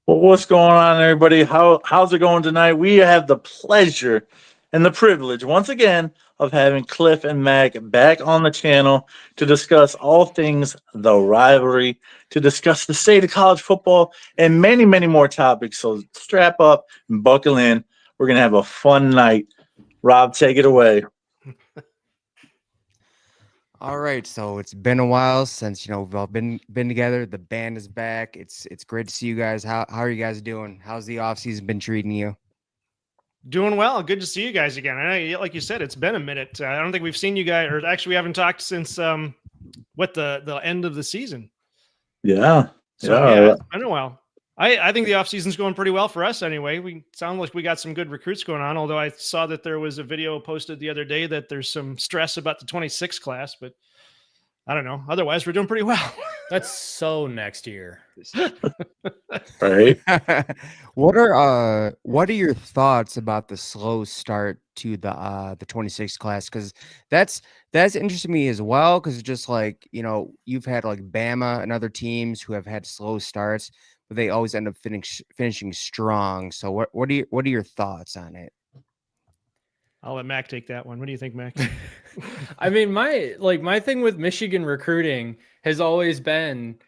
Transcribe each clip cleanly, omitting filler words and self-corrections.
Well, what's going on, everybody? How's it going tonight? We have the pleasure and the privilege once again of having Cliff and Mac back on the channel to discuss all things the rivalry, to discuss the state of college football, and many, many more topics. So strap up and buckle in. We're gonna have a fun night. Rob, take it away. All right, so it's been a while since we've all been together. The band is back. It's great to see you guys. How are you guys doing? How's the off season been treating you? Doing well. Good to see you guys again. I know, like you said, it's been a minute. I don't think we've seen you guys, or actually, we haven't talked since the end of the season. Yeah, So yeah. it's been a while. I think the off season's going pretty well for us anyway. We sound like we got some good recruits going on. Although I saw that there was a video posted the other day that there's some stress about the 26 class, but I don't know. Otherwise, we're doing pretty well. That's so next year. Right. What are your thoughts about the slow start to the 26 class? Because that's interesting to me as well. Because just like you've had like Bama and other teams who have had slow starts, but they always end up finishing strong. So what are your thoughts on it? I'll let Mac take that one. What do you think, Mac? I mean, my thing with Michigan recruiting has always been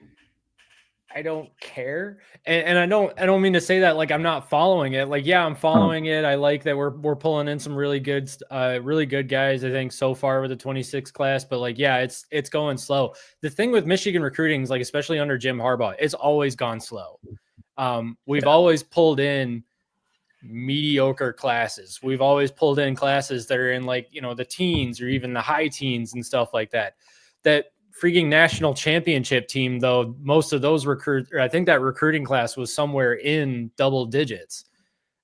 I don't care. And I don't mean to say that like I'm not following it. Like, yeah, I'm following it. I like that we're pulling in some really good guys, I think, so far with the 26 class. But like, yeah, it's going slow. The thing with Michigan recruiting is like, especially under Jim Harbaugh, it's always gone slow. We've always pulled in mediocre classes. We've always pulled in classes that are in like, the teens or even the high teens and stuff like that. That freaking national championship team, though, most of those recruits, or I think that recruiting class was somewhere in double digits.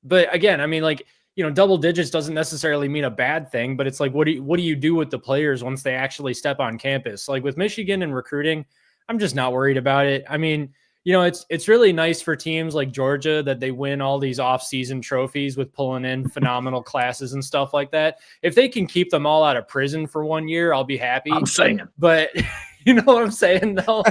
But again, I mean, like, double digits doesn't necessarily mean a bad thing, but it's like, what do you do with the players once they actually step on campus? Like with Michigan and recruiting, I'm just not worried about it. I mean, it's really nice for teams like Georgia that they win all these off-season trophies with pulling in phenomenal classes and stuff like that. If they can keep them all out of prison for 1 year, I'll be happy. I'm saying. But you know what I'm saying, though?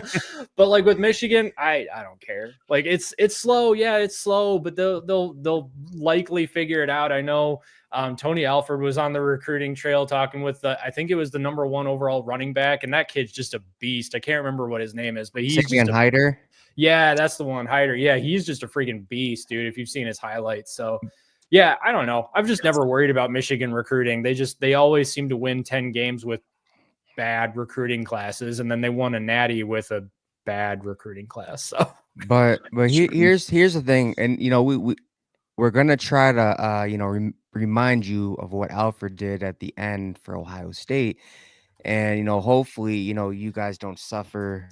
But like with Michigan, I don't care. Like it's slow. Yeah, it's slow, but they'll likely figure it out. I know Tony Alford was on the recruiting trail talking with I think it was the number 1 overall running back, and that kid's just a beast. I can't remember what his name is, but he's Savion Hyder. Yeah, that's the one, Hyder. Yeah, he's just a freaking beast, dude, if you've seen his highlights. So, yeah, I don't know. I've just never worried about Michigan recruiting. They always seem to win 10 games with bad recruiting classes, and then they won a natty with a bad recruiting class. So, but here's the thing, and we're gonna try to remind you of what Alfred did at the end for Ohio State, and hopefully you guys don't suffer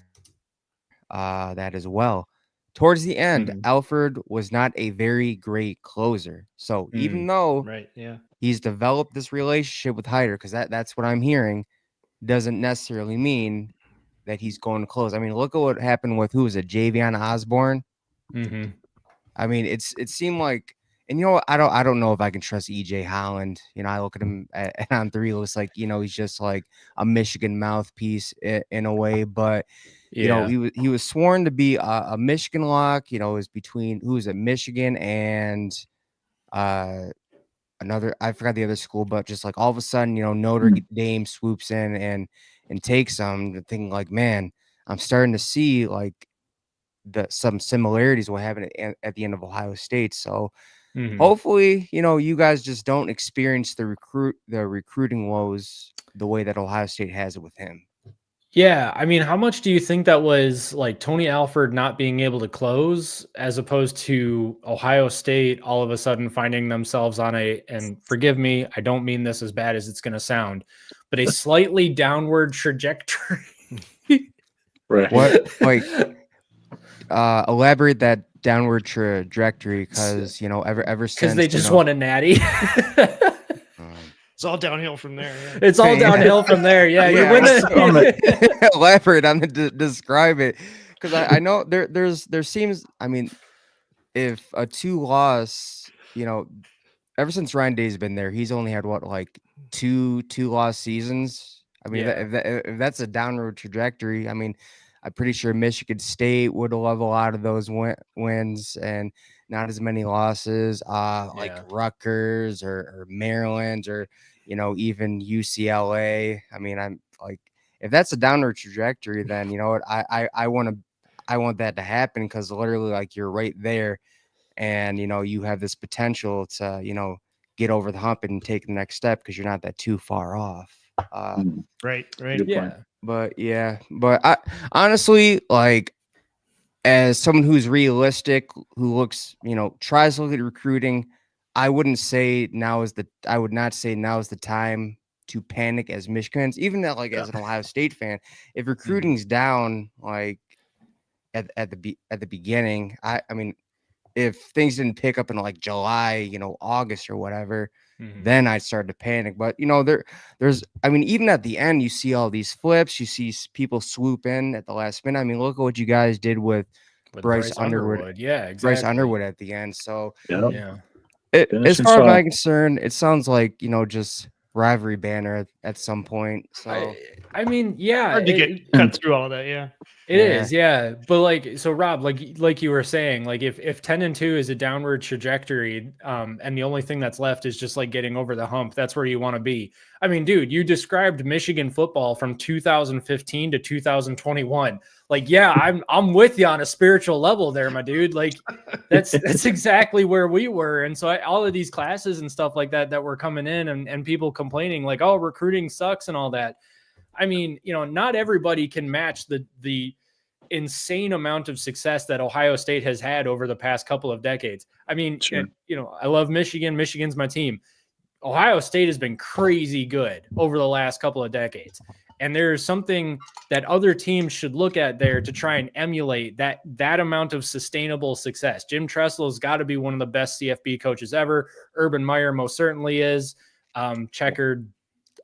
that as well. Towards the end, Alfred was not a very great closer. So even though he's developed this relationship with Hyder, because that's what I'm hearing, doesn't necessarily mean that he's going to close. I mean, look at what happened with who was it, Javion Osborne. I mean, it seemed like, and I don't know if I can trust EJ Holland. I look at him on 3, looks like he's just like a Michigan mouthpiece in a way, but. yeah. He was sworn to be a Michigan lock. It was between who was it, Michigan and another, I forgot the other school, but just like all of a sudden, Notre Dame swoops in and takes them. Thinking like, man, I'm starting to see like some similarities what happened at the end of Ohio State. So hopefully, you guys just don't experience the recruiting woes the way that Ohio State has it with him. Yeah, I mean, how much do you think that was like Tony Alford not being able to close as opposed to Ohio State all of a sudden finding themselves on and forgive me, I don't mean this as bad as it's going to sound, but a slightly downward trajectory? Right. What, like, elaborate that downward trajectory, because ever since, because they just won a natty. It's all downhill from there. Yeah. It's all downhill from there. Yeah, you win it. Elaborate on it to describe it, because I know there seems. I mean, if a 2-loss, ever since Ryan Day's been there, he's only had what, like two loss seasons. I mean, if that's a downward trajectory, I mean, I'm pretty sure Michigan State would have a lot of those wins and not as many losses. Like Rutgers or Maryland or even UCLA. I mean, I'm like, if that's a downward trajectory, then you know what, I want that to happen, because literally, like, you're right there, and you have this potential to get over the hump and take the next step, because you're not that too far off. Right. Good point. But I honestly, like, as someone who's realistic, who looks, tries to look at recruiting, I would not say now is the time to panic as Michigans, even that, like, as an Ohio State fan. If recruiting's down, like, at the beginning, I mean, if things didn't pick up in like July, August or whatever, then I'd start to panic. But there's, I mean, even at the end, you see all these flips, you see people swoop in at the last minute. I mean, look at what you guys did with Bryce Underwood. Yeah, exactly. Bryce Underwood at the end. So Yeah. As far as I'm concerned, it sounds like just rivalry banner at some point. So I mean, yeah, hard to get cut through all of that. Yeah. It is, yeah. But like, so Rob, like you were saying, like if 10-2 is a downward trajectory, and the only thing that's left is just like getting over the hump, that's where you want to be. I mean, dude, you described Michigan football from 2015 to 2021. Like, yeah, I'm with you on a spiritual level there, my dude. Like, that's exactly where we were. And so all of these classes and stuff like that were coming in, and people complaining like, oh, recruiting sucks and all that. I mean, not everybody can match the insane amount of success that Ohio State has had over the past couple of decades. I mean, Sure. I love Michigan. Michigan's my team. Ohio State has been crazy good over the last couple of decades. And there's something that other teams should look at there to try and emulate that amount of sustainable success. Jim Tressel's got to be one of the best CFB coaches ever. Urban Meyer most certainly is. Checkered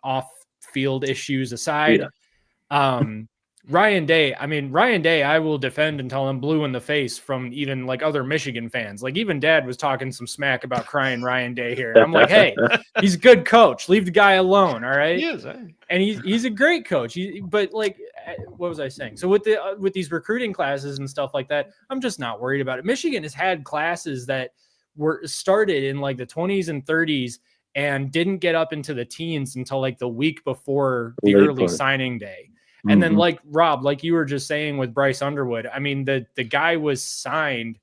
off-field issues aside. Yeah. Ryan Day, I will defend until I'm blue in the face from even like other Michigan fans. Like even Dad was talking some smack about crying Ryan Day here. And I'm like, hey, he's a good coach. Leave the guy alone. All right. He is. And he's a great coach. But like, what was I saying? So with these recruiting classes and stuff like that, I'm just not worried about it. Michigan has had classes that were started in like the 20s and 30s and didn't get up into the teens until like the week before the early signing day. And then like Rob, like you were just saying with Bryce Underwood, I mean, the guy was signed,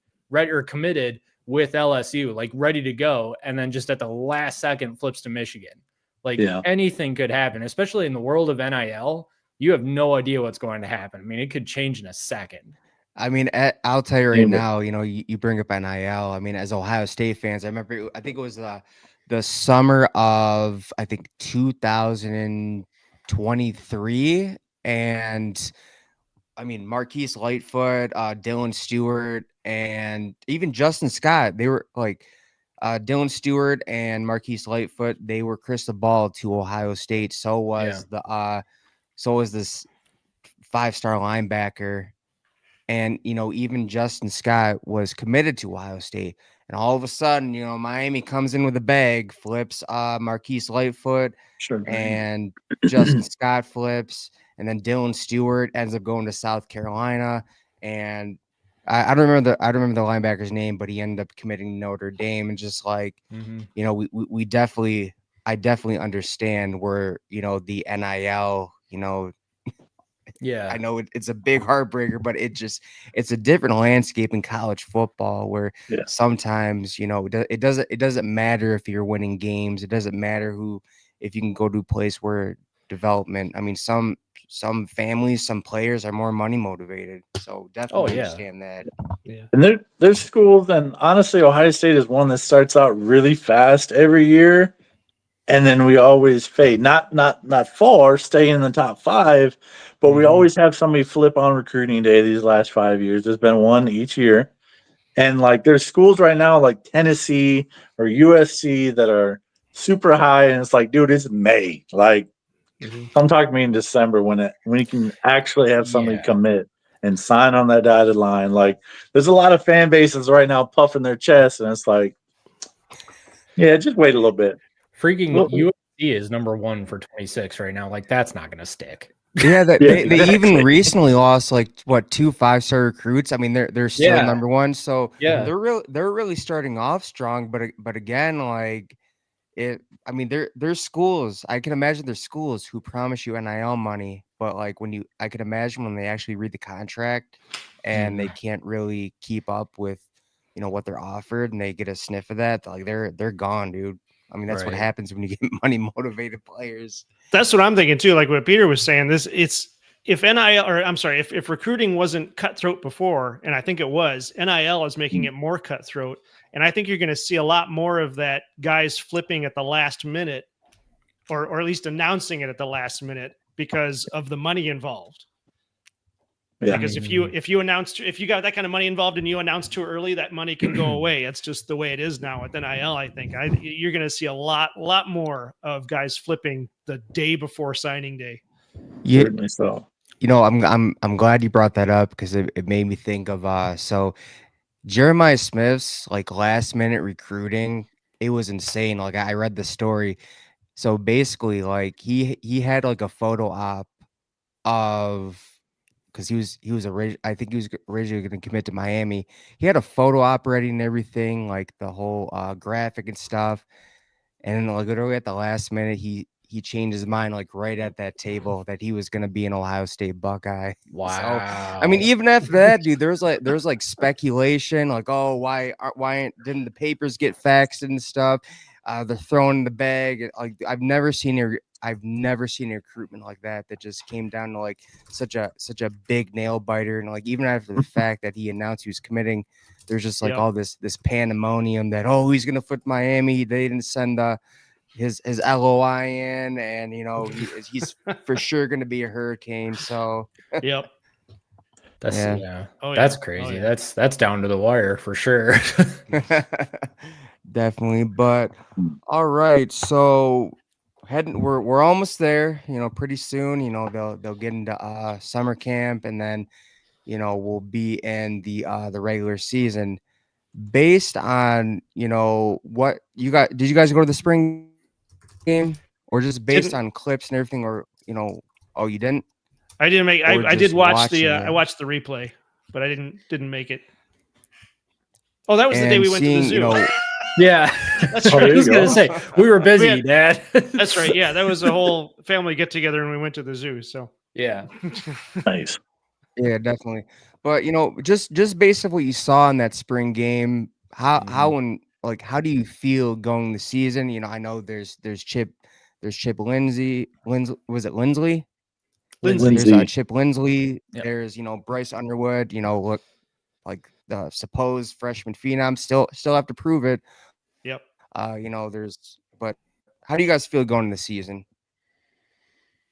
committed with LSU, like ready to go. And then just at the last second flips to Michigan. Like anything could happen, especially in the world of NIL. You have no idea what's going to happen. I mean, it could change in a second. I mean, I'll tell you right now, you bring up NIL. I mean, as Ohio State fans, I remember, I think it was the summer of, I think 2023. And I mean, Marquise Lightfoot, Dylan Stewart, and even Justin Scott, they were like Dylan Stewart and Marquise Lightfoot, they were crystal ball to Ohio State. So was this 5-star linebacker. And, even Justin Scott was committed to Ohio State. And all of a sudden, Miami comes in with a bag, flips Marquise Lightfoot, and Justin Scott flips. And then Dylan Stewart ends up going to South Carolina, and I don't remember the linebacker's name, but he ended up committing to Notre Dame. And just like I definitely understand where the NIL, I know it's a big heartbreaker, but it's a different landscape in college football where sometimes it doesn't matter if you're winning games, it doesn't matter if you can go to a place where development. I mean, some families, some players are more money motivated. So definitely understand that. Yeah. And there's schools, and honestly, Ohio State is one that starts out really fast every year, and then we always fade. Not far, stay in the top 5, but we always have somebody flip on recruiting day these last 5 years. There's been one each year. And like there's schools right now like Tennessee or USC that are super high, and it's like, dude, it's May. Like come talk to me in December when you can actually have somebody commit and sign on that dotted line. Like there's a lot of fan bases right now puffing their chests, and it's like, yeah, just wait a little bit. Freaking USC is number 1 for 26 right now. Like that's not going to stick. Yeah, that Yeah, they even exactly. recently lost like what 2 5-star recruits. I mean, they're still Yeah. number one, so Yeah. they're really starting off strong. But again, like it, I mean, there's schools. I can imagine there's schools who promise you NIL money, but like I can imagine when they actually read the contract and they can't really keep up with, what they're offered, and they get a sniff of that, like they're gone, dude. I mean, that's what Right. happens when you get money motivated players. That's what I'm thinking too. Like what Peter was saying, it's if NIL, or I'm sorry, if recruiting wasn't cutthroat before, and I think it was, NIL is making it more cutthroat. And I think you're going to see a lot more of that, guys flipping at the last minute, or at least announcing it at the last minute because of the money involved. Yeah. Because if you got that kind of money involved and you announce too early, that money can go away. It's just the way it is now with NIL. I think you're going to see a lot more of guys flipping the day before signing day. Yeah, Certainly so. I'm glad you brought that up because it made me think of so Jeremiah Smith's like last minute recruiting. It was insane. Like I read the story. So basically, like he had like a photo op of, because I think he was originally going to commit to Miami. He had a photo op ready and everything, like the whole graphic and stuff. And then, like literally at the last minute, he changed his mind like right at that table that he was gonna be an Ohio State Buckeye. Wow. So I mean, even after that, dude, there's like speculation, like, oh, why didn't the papers get faxed and stuff? They're throwing in the bag. Like I've never seen a recruitment like that just came down to like such a big nail biter. And like even after the fact that he announced he was committing, there's just like all this pandemonium that, oh, he's gonna foot Miami. They didn't send his LOI in, and he's for sure gonna be a Hurricane. So Yep. That's Yeah. Oh, that's yeah. crazy. Oh, yeah. That's down to the wire for sure. definitely. But all right, so we're almost there. Pretty soon. They'll get into summer camp, and then we'll be in the regular season. Based on what you got, did you guys go to the spring game, or just based Didn't- on clips and everything, or oh, you didn't? I didn't make. Or I did just watch watching I it? watched the replay, but I didn't make it. Oh, that was the day And we went to the seeing, zoo. Yeah. That's Oh, right. there I you was gonna go. say we were busy, had- Dad. That's right. Yeah, that was a whole family get together, and we went to the zoo. So Yeah. Nice. Yeah, definitely. But just based on what you saw in that spring game, how do you feel going the season? I know there's Chip Lindsey, was it Lindsley? Lindsay. There's Lindsay. Chip Lindsley. Yep. There's Bryce Underwood. Look like the supposed freshman phenom. Still have to prove it. Yep. But how do you guys feel going in the season?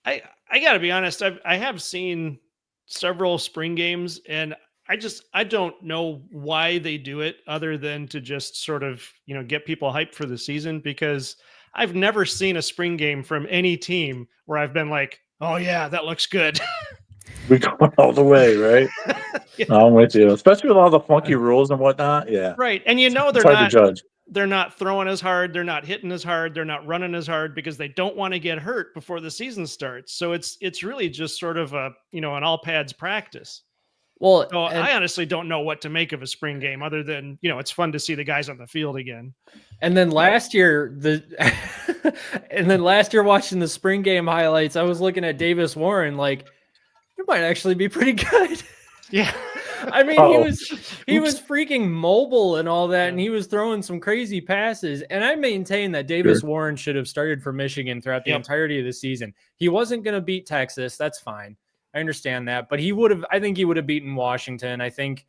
I got to be honest. I have seen several spring games, and I don't know why they do it other than to just sort of get people hyped for the season, because I've never seen a spring game from any team where I've been like, oh yeah, that looks good. We're going all the way, right? Yeah. I'm with you, especially with all the funky rules and whatnot. Yeah, Right. And it's they're hard to not judge. they're not throwing as hard, they're not hitting as hard, they're not running as hard because they don't want to get hurt before the season starts. So it's really just sort of an all pads practice. Well, So I honestly don't know what to make of a spring game other than, it's fun to see the guys on the field again. and then last year watching the spring game highlights, I was looking at Davis Warren like it might actually be pretty good. Yeah. I mean, Uh-oh. he was freaking mobile and all that, and he was throwing some crazy passes. And I maintain that Davis Warren should have started for Michigan throughout the entirety of the season. He wasn't going to beat Texas. That's fine. I understand that, but I think he would have beaten Washington. I think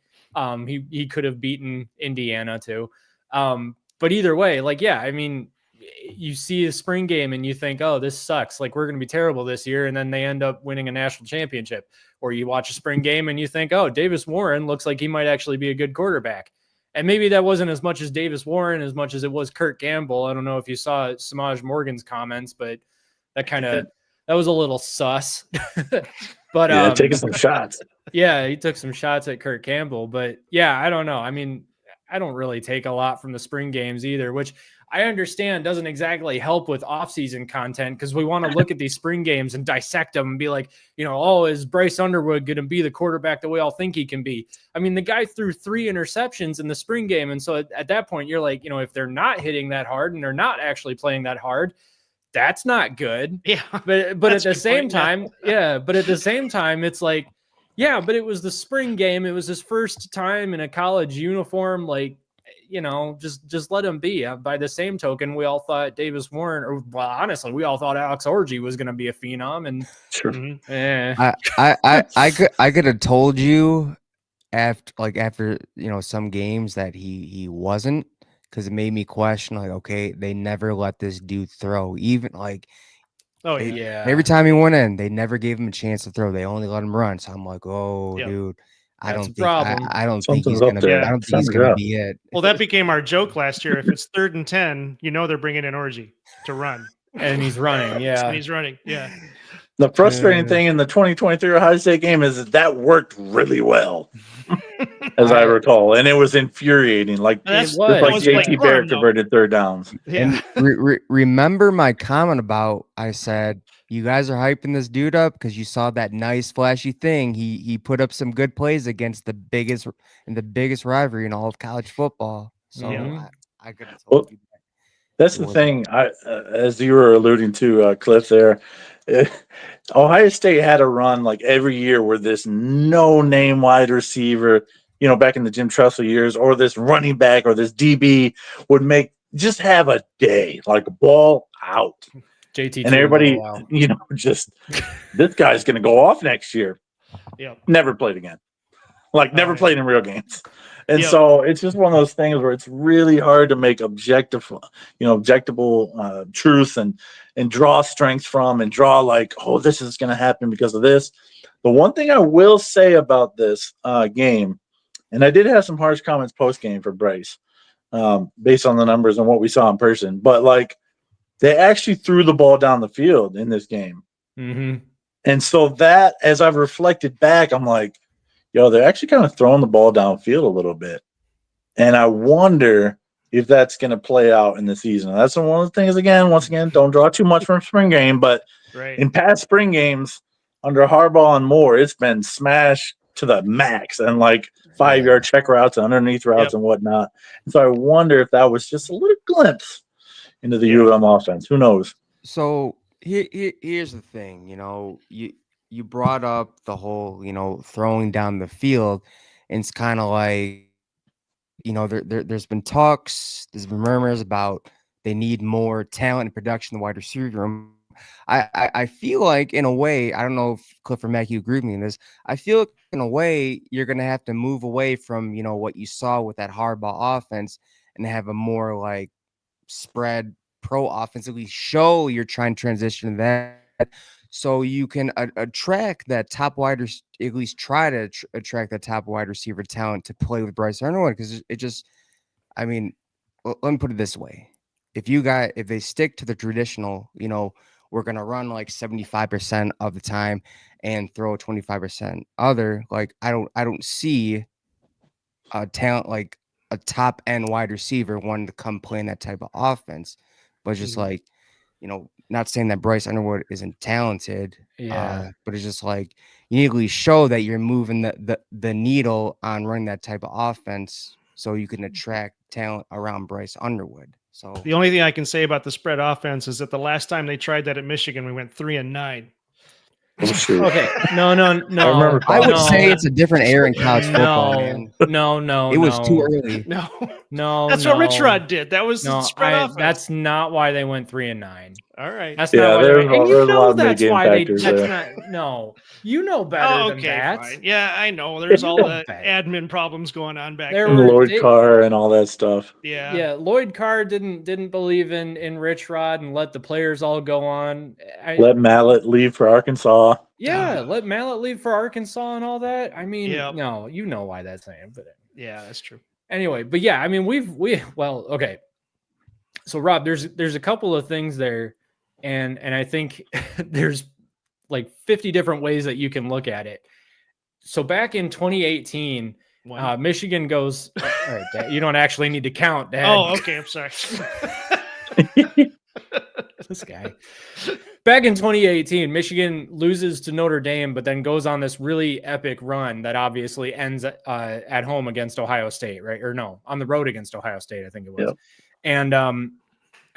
he could have beaten Indiana too. But either way, I mean, you see a spring game and you think, oh, this sucks. Like, we're going to be terrible this year. And then they end up winning a national championship. Or you watch a spring game and you think, oh, Davis Warren looks like he might actually be a good quarterback. And maybe that wasn't as much as Davis Warren as much as it was Kurt Gamble. I don't know if you saw Samaj Morgan's comments, but that was a little sus. But taking some shots. Yeah, he took some shots at Kurt Campbell. But yeah, I don't know. I mean, I don't really take a lot from the spring games either, which I understand doesn't exactly help with off-season content because we want to look at these spring games and dissect them and be like, oh, is Bryce Underwood going to be the quarterback that we all think he can be? I mean, the guy threw 3 interceptions in the spring game. And so at that point, you're like, if they're not hitting that hard and they're not actually playing that hard, that's not good. Yeah. But at the same time, but at the same time, it's like, yeah, but it was the spring game. It was his first time in a college uniform. Like, just let him be. By the same token, we all thought Davis Warren, or well, honestly, we all thought Alex Orji was going to be a phenom. And Sure. I could have told you after some games that he wasn't, because it made me question, like, okay, they never let this dude throw. Even like, oh yeah, every time he went in, they never gave him a chance to throw. They only let him run. So I'm like, oh, dude, I That's don't a problem. I don't think he's Something's up gonna. there. I don't think he's gonna be it. Well, that became our joke last year. If it's 3rd and 10, they're bringing in Orji to run, and he's running. Yeah, and he's running. Yeah. The frustrating thing in the 2023 Ohio State game is that worked really well, as I recall, and it was infuriating. Like That's like JT like Barrett fun, converted 3rd downs. Yeah. And remember my comment about, I said, you guys are hyping this dude up because you saw that nice flashy thing. He put up some good plays against the biggest rivalry in all of college football. So I could have told you that. That's the thing. As you were alluding to, Cliff, there, Ohio State had a run like every year where this no-name wide receiver, back in the Jim Tressel years, or this running back or this DB would just have a day, like ball out. JT And everybody, just this guy's going to go off next year. Yeah. Never played again. Never played in real games. And Yep. so it's just one of those things where it's really hard to make objectable truth and draw strength from and draw this is going to happen because of this. The one thing I will say about this game, and I did have some harsh comments post game for Bryce, based on the numbers and what we saw in person, but they actually threw the ball down the field in this game. Mm-hmm. And so that, as I've reflected back, I'm like, they're actually kind of throwing the ball downfield a little bit. And I wonder if that's going to play out in the season. And that's one of the things, once again, don't draw too much from spring game, but in past spring games under Harbaugh and Moore, it's been smashed to the max and 5-yard check routes and underneath routes and whatnot. And so I wonder if that was just a little glimpse into the U of M offense. Who knows? So here's the thing, you brought up the whole, throwing down the field, and it's kind of like, there's been talks, there's been murmurs about they need more talent and production in the wide receiver room. I feel like, in a way, I don't know if Cliff or Mac, you agree with me in this, I feel like in a way you're going to have to move away from, what you saw with that Harbaugh offense and have a more spread pro offense, at least show you're trying to transition to that, so you can attract that top wide, at least try to attract that top wide receiver talent to play with Bryce Underwood. Because it just, let me put it this way: if they stick to the traditional, we're gonna run 75% of the time and throw 25% other. I don't see a talent like a top end wide receiver wanting to come play in that type of offense. But just not saying that Bryce Underwood isn't talented, but it's just you need to at least show that you're moving the needle on running that type of offense so you can attract talent around Bryce Underwood. So the only thing I can say about the spread offense is that the last time they tried that at Michigan, we went 3-9. Okay. No. I would say it's a different era in college football, man. No. It was too early. No. That's what Rich Rod did. That was spread offense. That's not why they went 3-9. All right. That's not why they went. And you know that's why they. That's not. No, you know better than that. Fine. Yeah, I know. There's all the admin problems going on back there. Lloyd Carr and all that stuff. Yeah. Lloyd Carr didn't believe in Rich Rod and let the players all go on. Let Mallett leave for Arkansas. Yeah, let Mallett leave for Arkansas and all that. I mean, no, you know why that's saying, but yeah, that's true. Anyway, but yeah, I mean, okay. So Rob, there's a couple of things there, and I think there's 50 different ways that you can look at it. So back in 2018, Michigan goes All right, Dad, you don't actually need to count, Dad. Oh, okay. I'm sorry. This guy. Back in 2018, Michigan loses to Notre Dame, but then goes on this really epic run that obviously ends at home against Ohio State, right? Or no, on the road against Ohio State, I think it was. Yep. And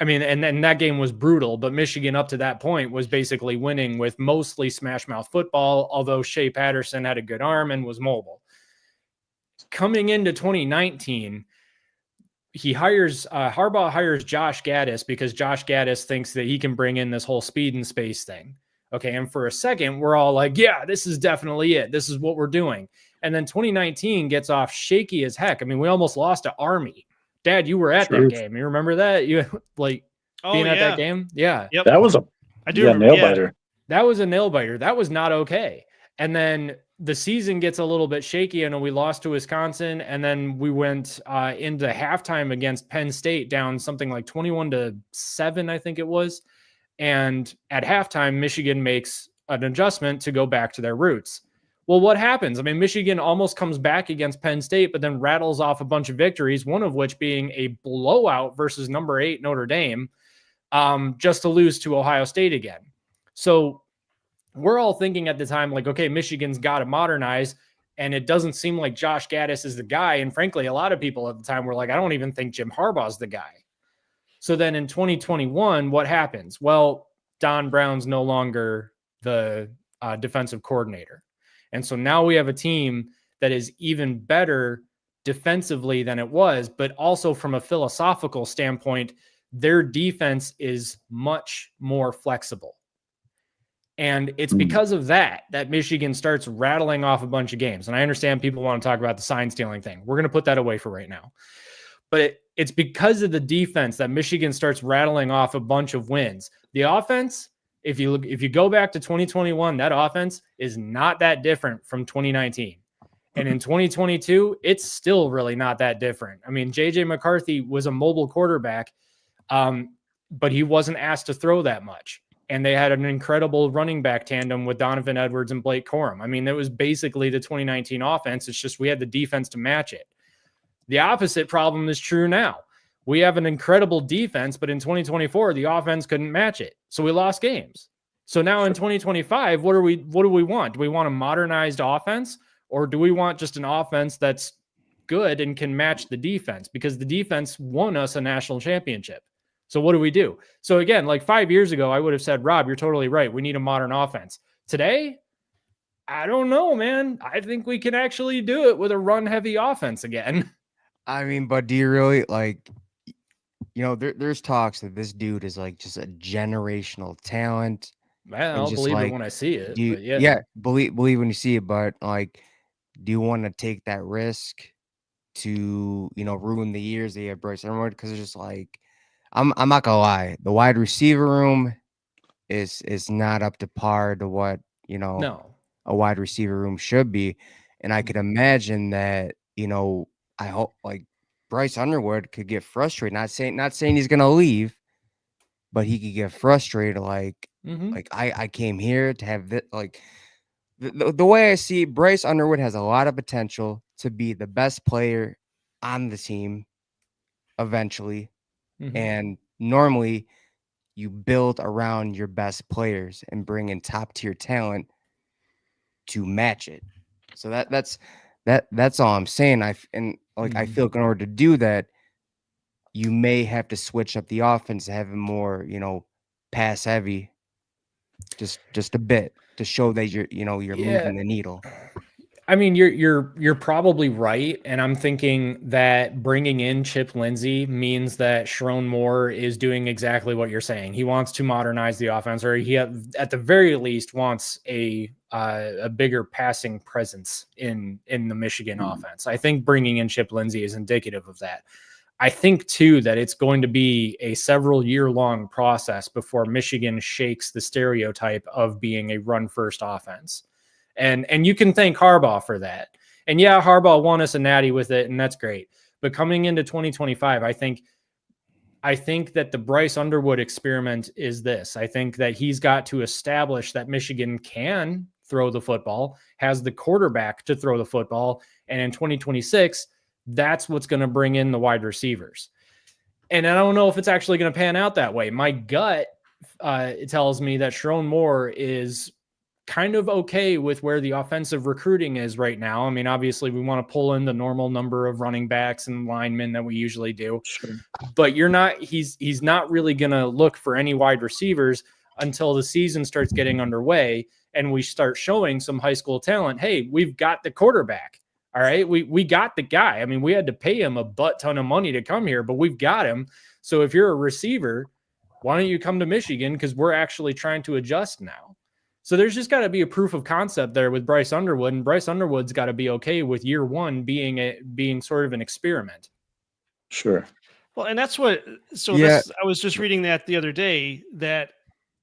I mean, and then that game was brutal, but Michigan up to that point was basically winning with mostly smash mouth football, although Shea Patterson had a good arm and was mobile. Coming into 2019, Harbaugh hires Josh Gaddis because Josh Gaddis thinks that he can bring in this whole speed and space thing. Okay. And for a second, we're all like, yeah, this is definitely it. This is what we're doing. And then 2019 gets off shaky as heck. I mean, we almost lost to Army. Dad, you were at that game. You remember that? You like being at that game? Yeah. Yep. That was I do remember. nail biter. That was a nail biter. That was not okay. And then the season gets a little bit shaky. I know we lost to Wisconsin, and then we went into halftime against Penn State down something like 21-7, I think it was. And at halftime, Michigan makes an adjustment to go back to their roots. Well, what happens? I mean, Michigan almost comes back against Penn State, but then rattles off a bunch of victories, one of which being a blowout versus number 8 Notre Dame, just to lose to Ohio State again. So we're all thinking at the time, like, okay, Michigan's got to modernize, and it doesn't seem like Josh Gaddis is the guy. And frankly, a lot of people at the time were like, I don't even think Jim Harbaugh's the guy. So then in 2021, what happens? Well, Don Brown's no longer the defensive coordinator. And so now we have a team that is even better defensively than it was, but also from a philosophical standpoint, their defense is much more flexible. And it's because of that Michigan starts rattling off a bunch of games. And I understand people want to talk about the sign stealing thing. We're going to put that away for right now. But it's because of the defense that Michigan starts rattling off a bunch of wins. The offense, if you go back to 2021, that offense is not that different from 2019. And in 2022, it's still really not that different. I mean, JJ McCarthy was a mobile quarterback, but he wasn't asked to throw that much. And they had an incredible running back tandem with Donovan Edwards and Blake Corum. I mean, it was basically the 2019 offense. It's just we had the defense to match it. The opposite problem is true now. We have an incredible defense, but in 2024, the offense couldn't match it. So we lost games. So now in 2025, what do we want? Do we want a modernized offense, or do we want just an offense that's good and can match the defense? Because the defense won us a national championship. So what do we do? So again, like 5 years ago, I would have said, Rob, you're totally right. We need a modern offense. Today, I don't know, man. I think we can actually do it with a run-heavy offense again. I mean, but do you really there's talks that this dude is like just a generational talent. I'll believe it when I see it. Believe when you see it. But like, do you want to take that risk to ruin the years that you have Bryce Underwood? Because it's just like, I'm not gonna lie, the wide receiver room is not up to par to what a wide receiver room should be, and I could imagine that I hope like Bryce Underwood could get frustrated. Not saying he's gonna leave, but he could get frustrated. Like I came here to have this. Like the way I see it, Bryce Underwood has a lot of potential to be the best player on the team eventually. And normally you build around your best players and bring in top tier talent to match it. So that's all I'm saying. I feel like in order to do that, you may have to switch up the offense, have it more, pass heavy, just a bit to show that you're moving the needle. I mean, you're probably right, and I'm thinking that bringing in Chip Lindsey means that Sharon Moore is doing exactly what you're saying. He wants to modernize the offense, or he at the very least wants a bigger passing presence in the Michigan offense. I think bringing in Chip Lindsey is indicative of that. I think too that it's going to be a several year long process before Michigan shakes the stereotype of being a run first offense. And you can thank Harbaugh for that. And yeah, Harbaugh won us a natty with it, and that's great. But coming into 2025, I think that the Bryce Underwood experiment is this. I think that he's got to establish that Michigan can throw the football, has the quarterback to throw the football. And in 2026, That's what's going to bring in the wide receivers. And I don't know if it's actually going to pan out that way. My gut it tells me that Sherrone Moore is kind of okay with where the offensive recruiting is right now. I mean, obviously we want to pull in the normal number of running backs and linemen that we usually do, but he's not really going to look for any wide receivers until the season starts getting underway and we start showing some high school talent. Hey, we've got the quarterback. All right. We got the guy. I mean, we had to pay him a butt ton of money to come here, but we've got him. So if you're a receiver, why don't you come to Michigan? Because we're actually trying to adjust now. So there's just got to be a proof of concept there with Bryce Underwood, and Bryce Underwood's got to be okay with year one being sort of an experiment. Sure. Well, and that's what. So Yeah. I was just reading that the other day that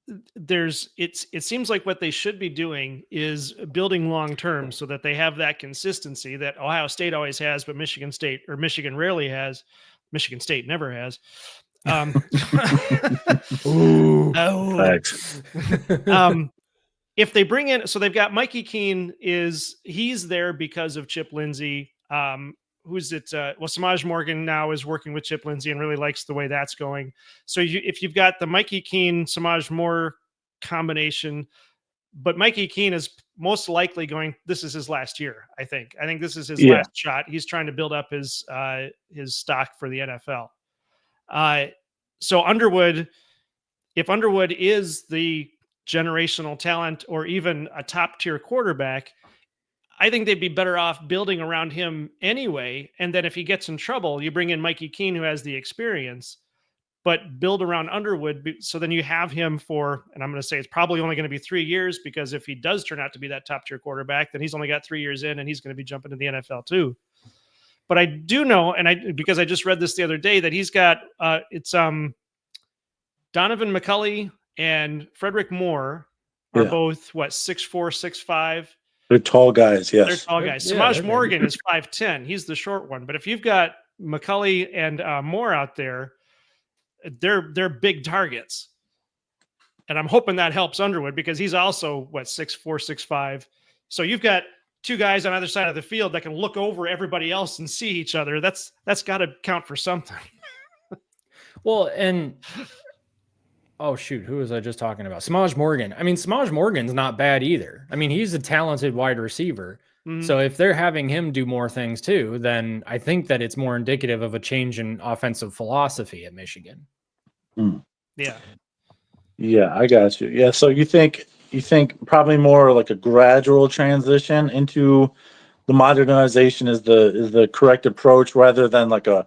it seems like what they should be doing is building long term so that they have that consistency that Ohio State always has, but Michigan rarely has. Michigan State never has. Thanks. If they bring in, so they've got Mikey Keene he's there because of Chip Lindsey. Who's it? Well, Samaj Morgan now is working with Chip Lindsey and really likes the way that's going. So if you've got the Mikey Keene, Samaj Moore combination, but Mikey Keene is most likely this is his last year. I think this is his last shot. He's trying to build up his stock for the NFL. So if Underwood is the generational talent or even a top tier quarterback, I think they'd be better off building around him anyway. And then if he gets in trouble, you bring in Mikey Keene, who has the experience, but build around Underwood. So then you have him for, and I'm going to say it's probably only going to be 3 years, because if he does turn out to be that top tier quarterback, then he's only got 3 years in and he's going to be jumping to the NFL too. But I do know, because I just read this the other day, that he's got, Donovan McCulley and Frederick Moore are both 6'4", 6'5". They're tall guys, yes. They're tall guys. Samaj Morgan is 5'10". He's the short one. But if you've got McCulley and Moore out there, they're big targets. And I'm hoping that helps Underwood, because he's also 6'4", 6'5". So you've got two guys on either side of the field that can look over everybody else and see each other. That's got to count for something. Well, and oh shoot, who was I just talking about? Samaj Morgan. I mean, Samaj Morgan's not bad either. I mean, he's a talented wide receiver. Mm-hmm. So if they're having him do more things too, then I think that it's more indicative of a change in offensive philosophy at Michigan. Mm. Yeah. Yeah, I got you. Yeah, so you think probably more like a gradual transition into the modernization is the correct approach, rather than like a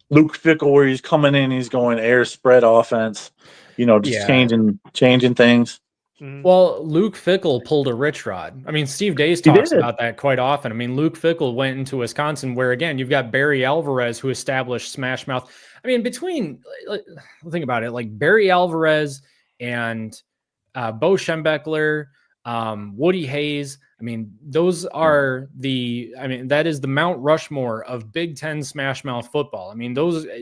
Luke Fickell where he's coming in, he's going air spread offense, changing things. Well, Luke Fickell pulled a rich rod. I mean, Steve Dace talks about that quite often. I mean, Luke Fickell went into Wisconsin, where again, you've got Barry Alvarez, who established Smash Mouth. I mean, think about it, like Barry Alvarez and Bo Schembechler, Woody Hayes. I mean, that is the Mount Rushmore of Big Ten Smash Mouth football. I mean,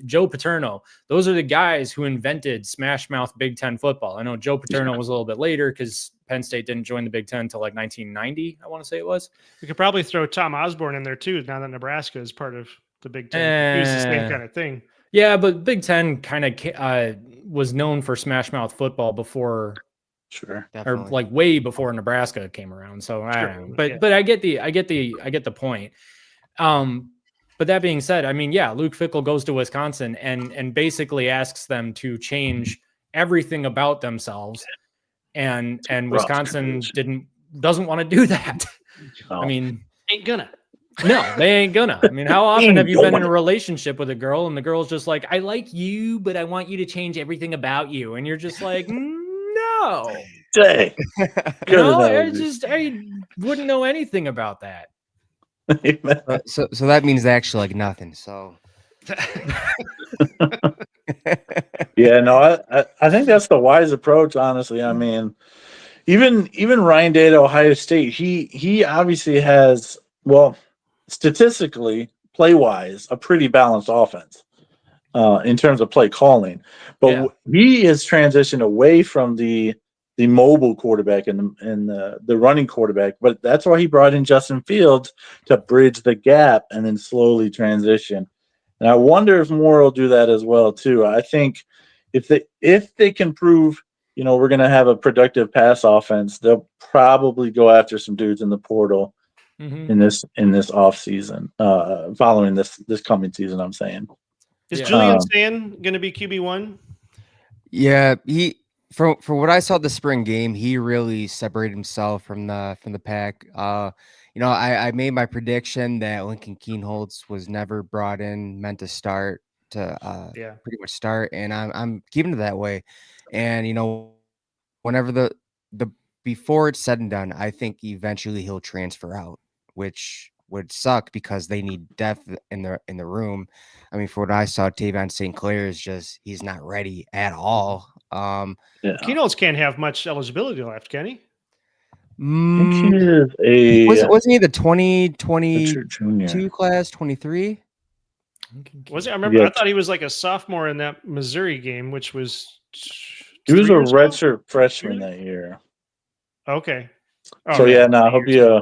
Joe Paterno, those are the guys who invented Smash Mouth Big Ten football. I know Joe Paterno was a little bit later because Penn State didn't join the Big Ten until like 1990, I want to say it was. We could probably throw Tom Osborne in there too, now that Nebraska is part of the Big Ten. It was the same kind of thing. Yeah, but Big Ten kind of was known for Smash Mouth football before. Sure. Definitely. Or like way before Nebraska came around. So I don't know. But I get the point. But that being said, I mean, yeah, Luke Fickell goes to Wisconsin and basically asks them to change everything about themselves. And Wisconsin doesn't want to do that. Oh. I mean, ain't gonna. No, they ain't gonna. I mean, how often have you been in a relationship with a girl and the girl's just like, I like you, but I want you to change everything about you. And you're just like, no. Dang. I wouldn't know anything about that. So that means actually like nothing. So yeah, no, I think that's the wise approach, honestly. I mean, even Ryan Day at Ohio State, he obviously has, well, statistically, play-wise, a pretty balanced offense in terms of play calling. But he has transitioned away from the the mobile quarterback and the running quarterback. But that's why he brought in Justin Fields to bridge the gap and then slowly transition. And I wonder if Moore will do that as well too. I think if they can prove, we're going to have a productive pass offense, they'll probably go after some dudes in the portal in this off season, following this coming season. I'm saying. Is Julian Sand going to be QB1? Yeah, he for what I saw the spring game, he really separated himself from the pack. I made my prediction that Lincoln Keenholz was never brought in meant to start to pretty much start, and I'm keeping it that way. And whenever the before it's said and done, I think eventually he'll transfer out, which would suck because they need depth in the room. I mean, for what I saw, Tavion St. Clair is he's not ready at all. Keenholz can't have much eligibility left, can he? Wasn't he the 2022 class, 23? Was it? I remember. I thought he was like a sophomore in that Missouri game, which was. He was a redshirt freshman that year. Okay. Oh, so he'll be a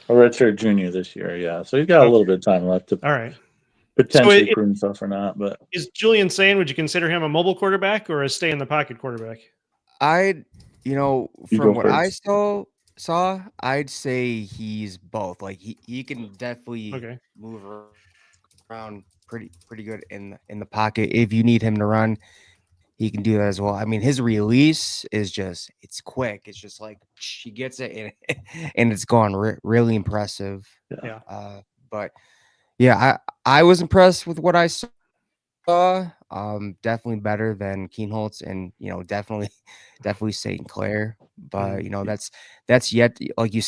redshirt junior this year. Yeah, so he's got a little bit of time left to. All right. Potentially prove himself or not, but is Julian Sand? Would you consider him a mobile quarterback or a stay in the pocket quarterback? From what I saw, I'd say he's both. Like he can definitely move around pretty good in the pocket. If you need him to run, he can do that as well. I mean, his release is it's quick. It's just like he gets it and it's gone really impressive. Yeah. But yeah, I was impressed with what I saw. Definitely better than Keenholz, and definitely St. Clair. But that's yet, like you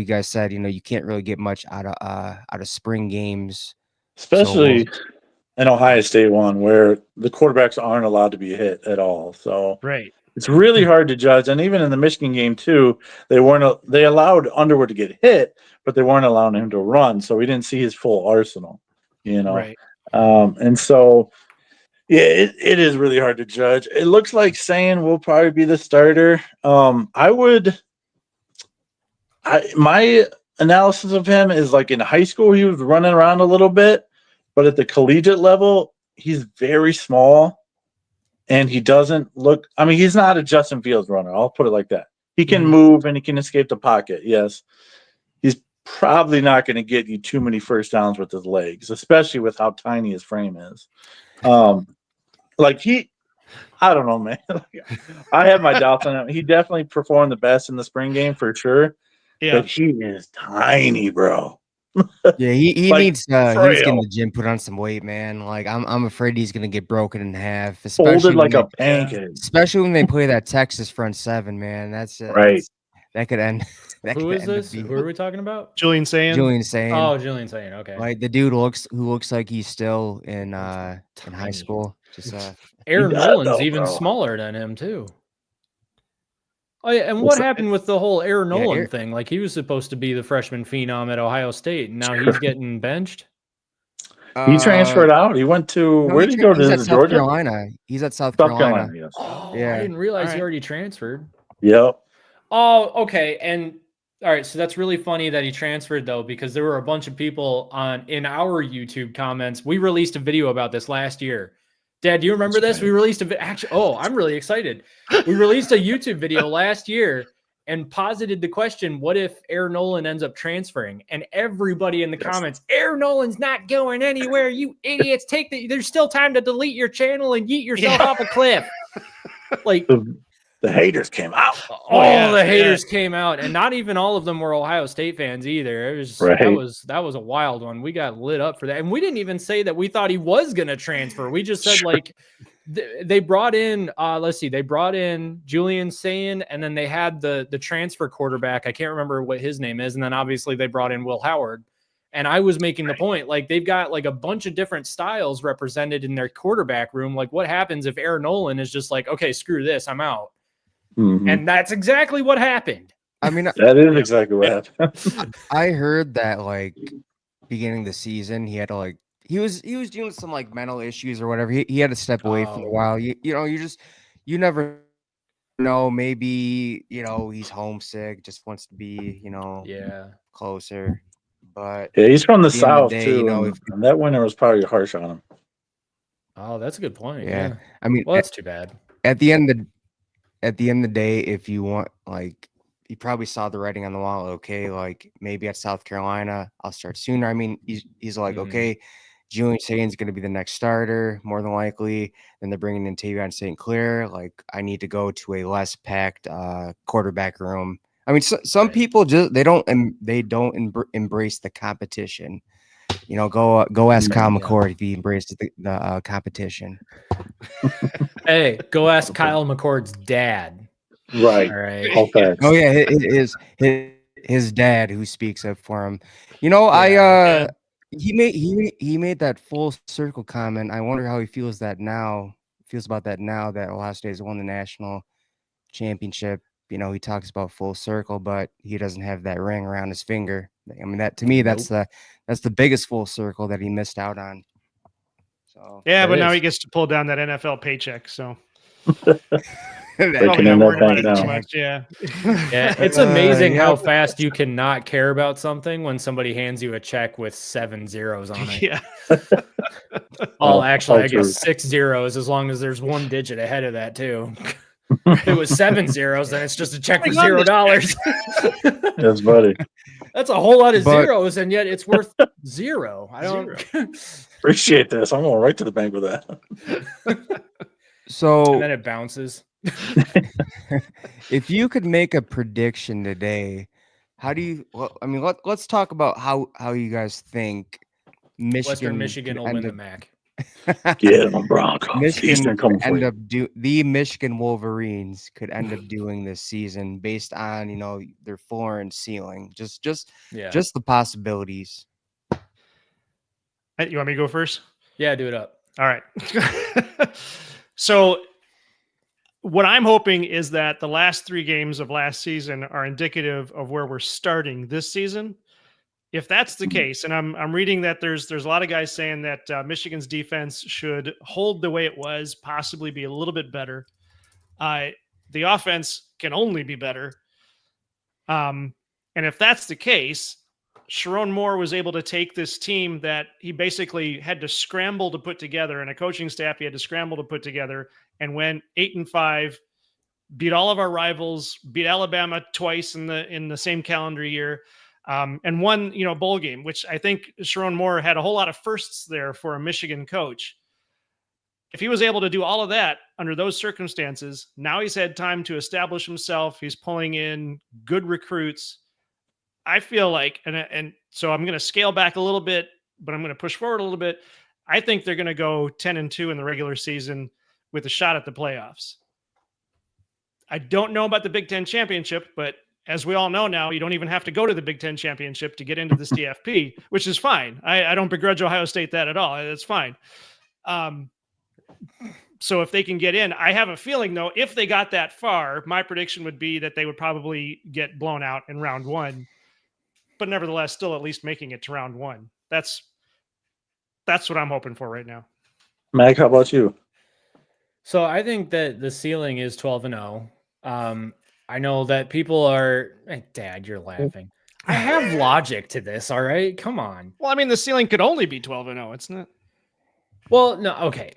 guys said, you can't really get much out of spring games, especially an Ohio State one where the quarterbacks aren't allowed to be hit at all. So it's really hard to judge. And even in the Michigan game too, they allowed Underwood to get hit, but they weren't allowing him to run. So we didn't see his full arsenal, and so it is really hard to judge. It looks like Sand will probably be the starter. My analysis of him is like in high school, he was running around a little bit, but at the collegiate level, he's very small and he doesn't look, he's not a Justin Fields runner. I'll put it like that. He can move and he can escape the pocket. Yes. He's probably not going to get you too many first downs with his legs, especially with how tiny his frame is. I don't know, man. I have my doubts on him. He definitely performed the best in the spring game for sure. Yeah. But he is tiny, bro. Yeah, he needs to get in the gym, put on some weight, man. Like I'm afraid he's gonna get broken in half, folded like a pancake. Especially when they play that Texas front seven, man. That's right. That could end. Who is this? Who are we talking about? Julian Sand. Julian Sand. Oh, Julian Sand. Okay. Like the dude who looks like he's still in high school. Just Aaron Nolan's even smaller than him too. Oh yeah, and what happened with the whole Aaron Nolan thing? Like he was supposed to be the freshman phenom at Ohio State, and now he's getting benched. He transferred out. He went to where did he go? To South Carolina. He's at South Carolina. Yes. Oh, yeah. I didn't realize he already transferred. Yep. Oh, okay. And all right, so that's really funny that he transferred though, because there were a bunch of people in our YouTube comments. We released a video about this last year. Dad, do you remember this? We released I'm really excited. We released a YouTube video last year and posited the question, what if Aaron Nolan ends up transferring? And everybody in the comments, Aaron Nolan's not going anywhere, you idiots. There's still time to delete your channel and yeet yourself off a cliff. Like the haters came out. The haters came out, and not even all of them were Ohio State fans either. It was that was a wild one. We got lit up for that, and we didn't even say that we thought he was going to transfer. We just said they brought in. They brought in Julian Sand, and then they had the transfer quarterback. I can't remember what his name is, and then obviously they brought in Will Howard. And I was making the point, like they've got like a bunch of different styles represented in their quarterback room. Like, what happens if Aaron Nolan is just like, okay, screw this, I'm out. Mm-hmm. And that's exactly what happened. I mean, that is exactly what happened. I heard that like beginning of the season, he had to he was dealing with some like mental issues or whatever. He had to step away for a while. You never know, maybe, he's homesick, just wants to be, Yeah. closer. But Yeah, he's from the at the end of the South day, too, if and that winter was probably harsh on him. Oh, that's a good point. yeah, Yeah. I mean, Well, that's too bad. at the end of the day, if you want, like, you probably saw the writing on the wall. Okay, like maybe at South Carolina, I'll start sooner. I mean, he's like, Mhm. okay, Julian Satan's going to be the next starter, more than likely. Then they're bringing in Tavion St. Clair. Like, I need to go to a less packed quarterback room. I mean, some Right. people just they don't embrace the competition. Go ask Kyle Yeah. McCord if he embraced the competition. Hey, go ask Kyle McCord's dad. Right. All right. All facts. Oh yeah, his dad who speaks up for him. Yeah. He made that full circle comment. I wonder how he feels about that now that Ohio State has won the national championship. He talks about full circle, but he doesn't have that ring around his finger. I mean, that to me, that's the biggest full circle that he missed out on. So Yeah, That but now is. he gets to pull down that NFL paycheck. So Taking probably in not that worried about bank it too now. much. Yeah. Yeah, it's amazing how Yep. fast you cannot care about something when somebody hands you a check with 7 zeros on it. Yeah. Oh, Oh, actually, all I true. guess 6 zeros as long as there's one digit ahead of that too. If it was 7 zeros, then it's just a check for $0. That's funny. That's a whole lot of But- zeros, and yet it's worth 0. I don't. Appreciate this. I'm going right to the bank with that. So And then it bounces. if you could make a prediction today, how do you? Well, I mean, let's talk about how you guys think Western Michigan could will end win the up- MAC. Get them Broncos. Michigan Eastern coming for end you. up the Michigan Wolverines could end up doing this season based on their floor and ceiling. Just Yeah. the possibilities. Hey, you want me to go first? Yeah, do it up. All right. So what I'm hoping is that the last 3 games of last season are indicative of where we're starting this season. If that's the case, and I'm reading that there's a lot of guys saying that Michigan's defense should hold the way it was, possibly be a little bit better. The offense can only be better. And if that's the case, Sharon Moore was able to take this team that he basically had to scramble to put together, and a coaching staff he had to scramble to put together, and went 8-5, beat all of our rivals, beat Alabama twice in the same calendar year, and won bowl game, which I think Sharon Moore had a whole lot of firsts there for a Michigan coach. If he was able to do all of that under those circumstances, now he's had time to establish himself. He's pulling in good recruits. I feel like, and so I'm going to scale back a little bit, but I'm going to push forward a little bit. I think they're going to go 10-2 in the regular season with a shot at the playoffs. I don't know about the Big Ten championship, but as we all know now, you don't even have to go to the Big Ten championship to get into this DFP, which is fine. I don't begrudge Ohio State that at all. It's fine. So if they can get in, I have a feeling though, if they got that far, my prediction would be that they would probably get blown out in round 1, but nevertheless, still at least making it to round 1. That's what I'm hoping for right now. Mac, how about you? So I think that the ceiling is 12-0. I know that people are. Dad, you're laughing. I have logic to this. All right, come on. Well, I mean, the ceiling could only be 12-0. It's not. Well, no, okay.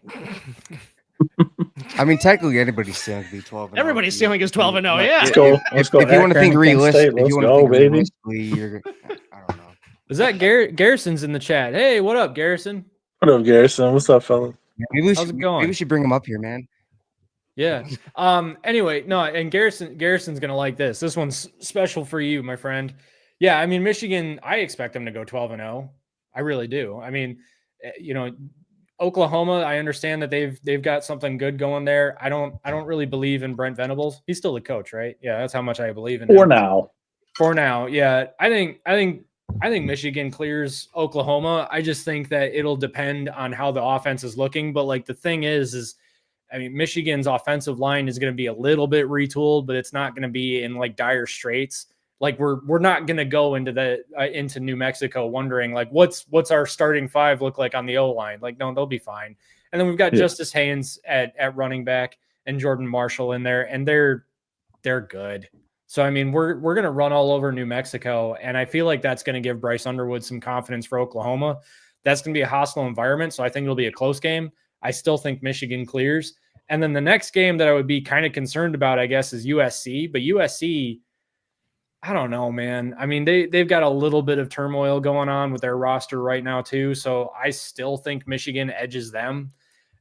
I mean, technically, anybody's ceiling could be 12. Everybody's ceiling is 12-0. But Yeah. Let's go. Let's go. If you want to think Akron, Kent State, realistically, you're. I don't know. Is that Garrison's in the chat? Hey, what up, Garrison? What up, Garrison? What's up, fella? Maybe How's it going? Maybe we should bring him up here, man. Yeah. Anyway, no, and Garrison's gonna like this. This one's special for you, my friend. Yeah, I mean, Michigan, I expect them to go 12-0. I really do. I mean, Oklahoma, I understand that they've got something good going there. I don't really believe in Brent Venables. He's still the coach, right? Yeah, that's how much I believe in him. For now. Yeah. I think Michigan clears Oklahoma. I just think that it'll depend on how the offense is looking. But like the thing is I mean, Michigan's offensive line is going to be a little bit retooled, but it's not going to be in like dire straits. Like we're not going to go into into New Mexico wondering like what's our starting 5 look like on the O line. Like no, they'll be fine. And then we've got Justice Haynes at running back and Jordan Marshall in there, and they're they're good. So I mean, we're going to run all over New Mexico, and I feel like that's going to give Bryce Underwood some confidence for Oklahoma. That's going to be a hostile environment, so I think it'll be a close game. I still think Michigan clears. And then the next game that I would be kind of concerned about, I guess, is USC. But USC, I don't know, man. I mean, they've got a little bit of turmoil going on with their roster right now too. So I still think Michigan edges them.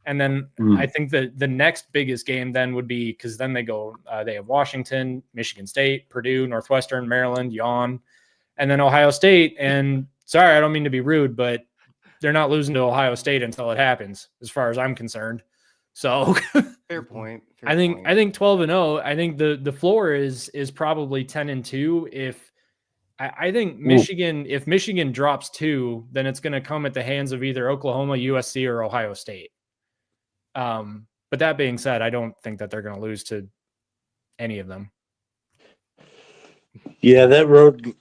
And then I think that the next biggest game then would be, because then they have Washington, Michigan State, Purdue, Northwestern, Maryland, yawn, and then Ohio State. And sorry, I don't mean to be rude, but they're not losing to Ohio State until it happens, as far as I'm concerned. So Fair point. I think 12-0. I think the floor is probably 10-2. If I think Michigan, if Michigan drops 2, then it's going to come at the hands of either Oklahoma, USC, or Ohio State. But that being said, I don't think that they're going to lose to any of them. Yeah, that road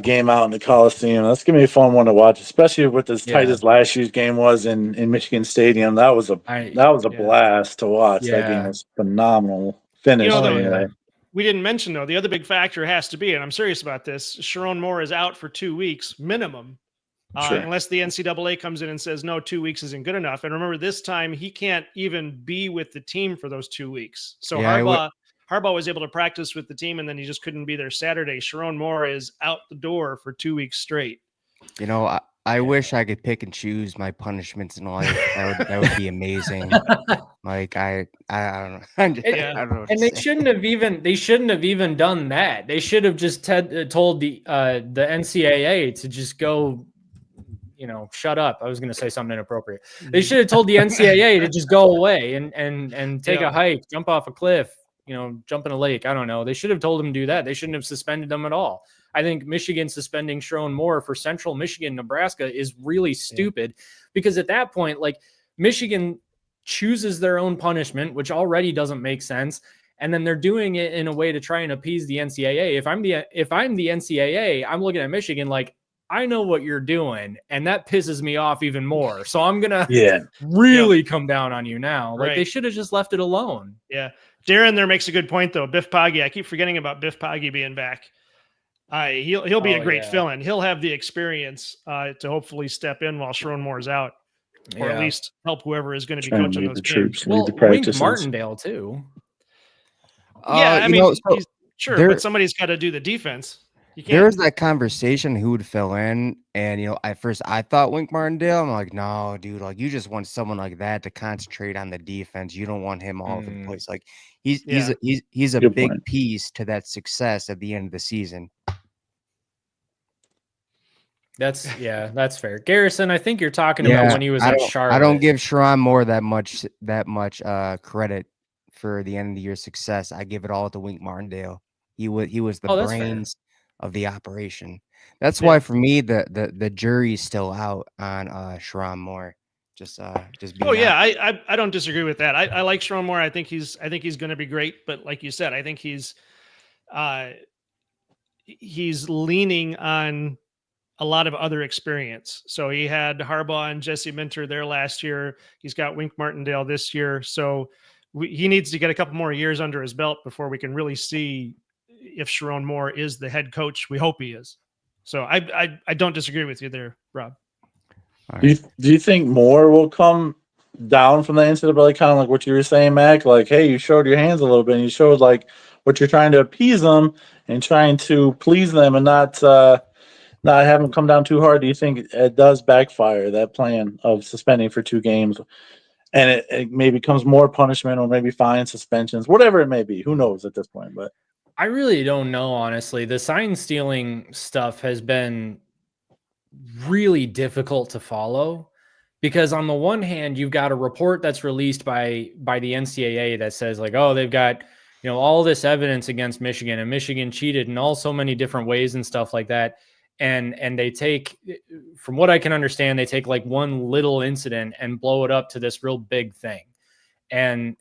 game out in the Coliseum, that's going to be a fun one to watch, especially with as tight as last year's game was in Michigan Stadium. That was a blast to watch. Yeah. That game was phenomenal. Finish. We didn't mention, though, the other big factor has to be, and I'm serious about this, Sharon Moore is out for 2 weeks minimum. Unless the NCAA comes in and says, no, 2 weeks isn't good enough. And remember, this time he can't even be with the team for those 2 weeks. So Harbaugh was able to practice with the team, and then he just couldn't be there Saturday. Sharon Moore is out the door for 2 weeks straight. You know, I wish I could pick and choose my punishments in life. That would be amazing. Like I don't know. I don't know. And they shouldn't have even done that. They should have just told the NCAA to just go, shut up. I was going to say something inappropriate. They should have told the NCAA to just go away and take a hike, jump off a cliff, jump in a lake. I don't know. They should have told them to do that. They shouldn't have suspended them at all. I think Michigan suspending Sharon Moore for Central Michigan, Nebraska is really stupid because at that point, like, Michigan chooses their own punishment, which already doesn't make sense. And then they're doing it in a way to try and appease the NCAA. If I'm the NCAA, I'm looking at Michigan like, I know what you're doing, and that pisses me off even more. So I'm gonna really come down on you now. Like, they should have just left it alone. Yeah, Darren there makes a good point though. Biff Poggi, I keep forgetting about Biff Poggi being back. He'll be a great fill-in. He'll have the experience to hopefully step in while Sharon Moore's out, or at least help whoever is going to be coaching those games. Well, Wink Martindale too. I mean, but somebody's got to do the defense. There was that conversation who would fill in, and at first I thought Wink Martindale. I'm like, no, dude, like, you just want someone like that to concentrate on the defense. You don't want him all over the place. Like, he's a Good big point. piece to that success at the end of the season. That's fair. Garrison, I think you're talking about when he was at Charlotte. I don't give Sharon Moore that much credit for the end of the year success. I give it all to Wink Martindale. He was the brains of the operation. That's why for me the jury's still out on Sharon Moore. I don't disagree with that. I like Sharon Moore. I think he's going to be great, but like you said, I think he's leaning on a lot of other experience. So he had Harbaugh and Jesse Minter there last year. He's got Wink Martindale this year. So he needs to get a couple more years under his belt before we can really see if Sharon Moore is the head coach. We hope he is. So I don't disagree with you there, Rob. Do you think Moore will come down from the NCAA, kind of like what you were saying, Mac? Like, hey, you showed your hands a little bit, and you showed like what you're trying to appease them and trying to please them, and not have them come down too hard. Do you think it does backfire, that plan of suspending for 2 games, and it maybe becomes more punishment, or maybe fines, suspensions, whatever it may be? Who knows at this point? But I really don't know, honestly. The sign stealing stuff has been really difficult to follow because on the one hand, you've got a report that's released by the NCAA that says like, oh, they've got, all this evidence against Michigan, and Michigan cheated in so many different ways and stuff like that. And they take, from what I can understand, they take like one little incident and blow it up to this real big thing. And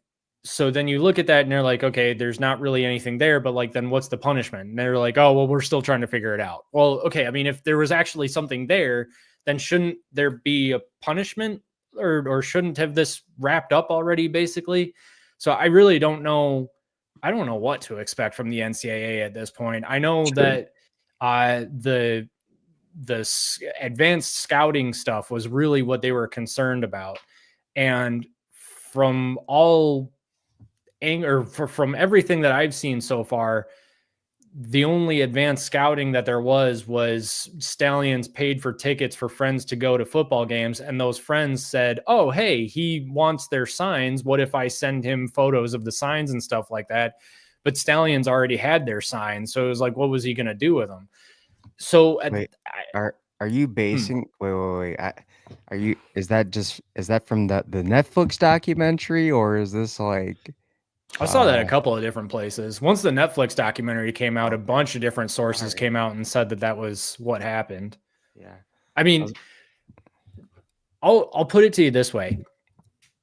so then you look at that and they're like, okay, there's not really anything there, but like, then what's the punishment? And they're like, oh, well, we're still trying to figure it out. Well, okay. I mean, if there was actually something there, then shouldn't there be a punishment, or shouldn't have this wrapped up already, basically? So I really don't know I don't know what to expect from the NCAA at this point. I know that the advanced scouting stuff was really what they were concerned about, and from from everything that I've seen so far, the only advanced scouting that there was Stallions paid for tickets for friends to go to football games. And those friends said, oh, hey, he wants their signs. What if I send him photos of the signs and stuff like that? But Stallions already had their signs. So it was like, what was he going to do with them? So are you basing wait is that from the Netflix documentary, or is this like I saw that a couple of different places. Once the Netflix documentary came out, a bunch of different sources came out and said that was what happened. Yeah. I mean, I'll put it to you this way.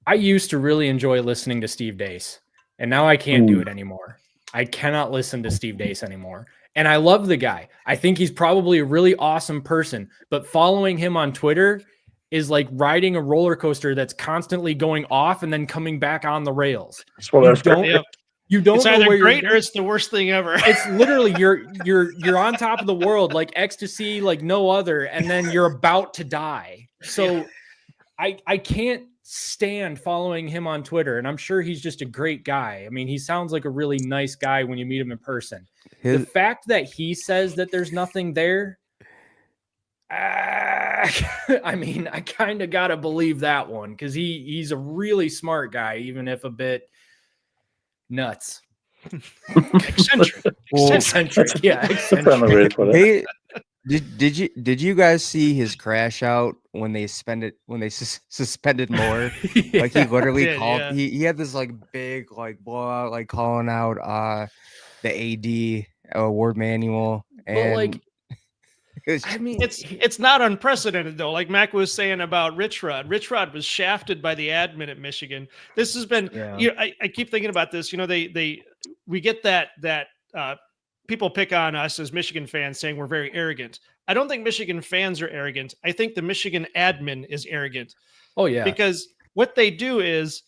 I used to really enjoy listening to Steve Dace, and now I can't do it anymore. I cannot listen to Steve Dace anymore. And I love the guy. I think he's probably a really awesome person, but following him on Twitter is like riding a roller coaster that's constantly going off and then coming back on the rails. You don't it's know either where great or it's the worst thing ever. It's literally you're on top of the world, like ecstasy, like no other, and then you're about to die. So I can't stand following him on Twitter, and I'm sure he's just a great guy. I mean, he sounds like a really nice guy when you meet him in person. The fact that he says that there's nothing there, I mean, I kind of got to believe that one, because he's a really smart guy, even if a bit nuts. Eccentric. Yeah, eccentric. Did you guys see his crash out when they suspended Moore? Yeah, like he literally called. He had this like big like blowout, like calling out the AD award manual, and well, like, I mean, it's not unprecedented though. Like Mac was saying about Rich Rod. Rich Rod was shafted by the admin at Michigan. This has been. You know, I keep thinking about this. You know, we get that people pick on us as Michigan fans saying we're very arrogant. I don't think Michigan fans are arrogant. I think the Michigan admin is arrogant. Oh yeah, because what they do is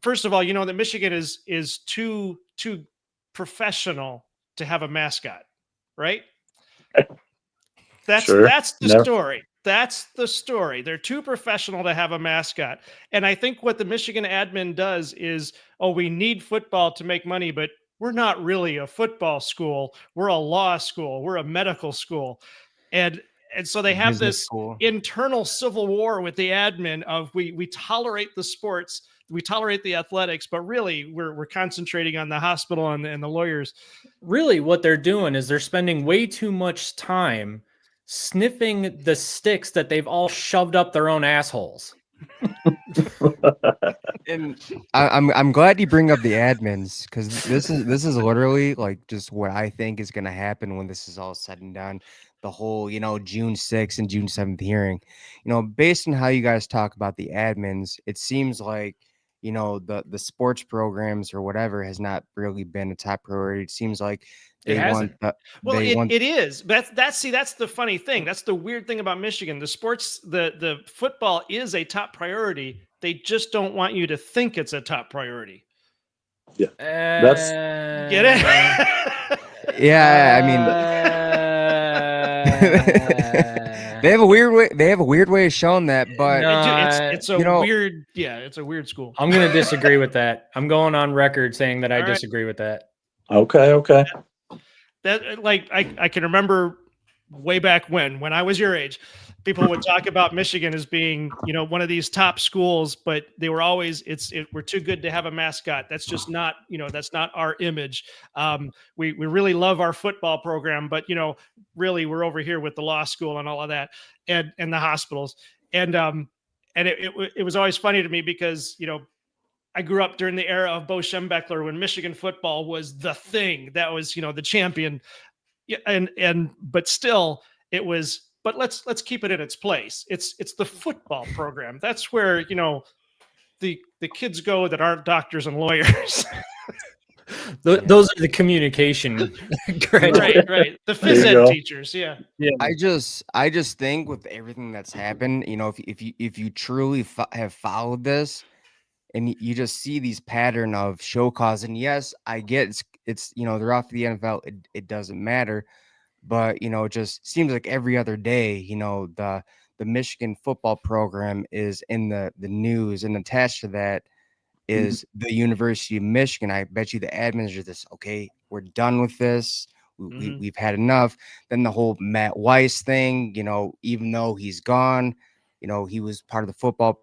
first of all, you know that Michigan is too professional to have a mascot, right? That's the story. That's the story. They're too professional to have a mascot. And I think what the Michigan admin does is, oh, we need football to make money, but we're not really a football school. We're a law school. We're a medical school. And so they have this internal civil war with the admin of we tolerate the sports, we tolerate the athletics, but really we're concentrating on the hospital and the lawyers. Really what they're doing is they're spending way too much time sniffing the sticks that they've all shoved up their own assholes. And I'm glad you bring up the admins, because this is literally like just what I think is going to happen when this is all said and done. The whole, June 6th and June 7th hearing, based on how you guys talk about the admins, it seems like, the sports programs or whatever has not really been a top priority. It seems like it hasn't. It is. That's the funny thing. That's the weird thing about Michigan. The sports, the football is a top priority. They just don't want you to think it's a top priority. Yeah, get it? Yeah, I mean, they have a weird way. They have a weird way of showing that, but it's a weird. Yeah, it's a weird school. I'm going to disagree with that. I'm going on record saying that I disagree with that. Okay. That I can remember way back when I was your age, people would talk about Michigan as being, one of these top schools, but they were always, we're too good to have a mascot. That's just not, that's not our image. We really love our football program, but, really we're over here with the law school and all of that and the hospitals. And it was always funny to me because, I grew up during the era of Bo Schembechler when Michigan football was the thing that was, the champion. But still it was, but let's keep it in its place. It's the football program. That's where, the kids go that aren't doctors and lawyers. Those are the communication. right. The phys ed teachers. Yeah. I just think with everything that's happened, if you truly have followed this, and you just see these pattern of show cause. And yes, I get it's they're off the NFL. It doesn't matter, but it just seems like every other day, the Michigan football program is in the news, and attached to that is the University of Michigan. I bet you the admins are this, okay, we're done with this. We've had enough. Then the whole Matt Weiss thing, even though he's gone, he was part of the football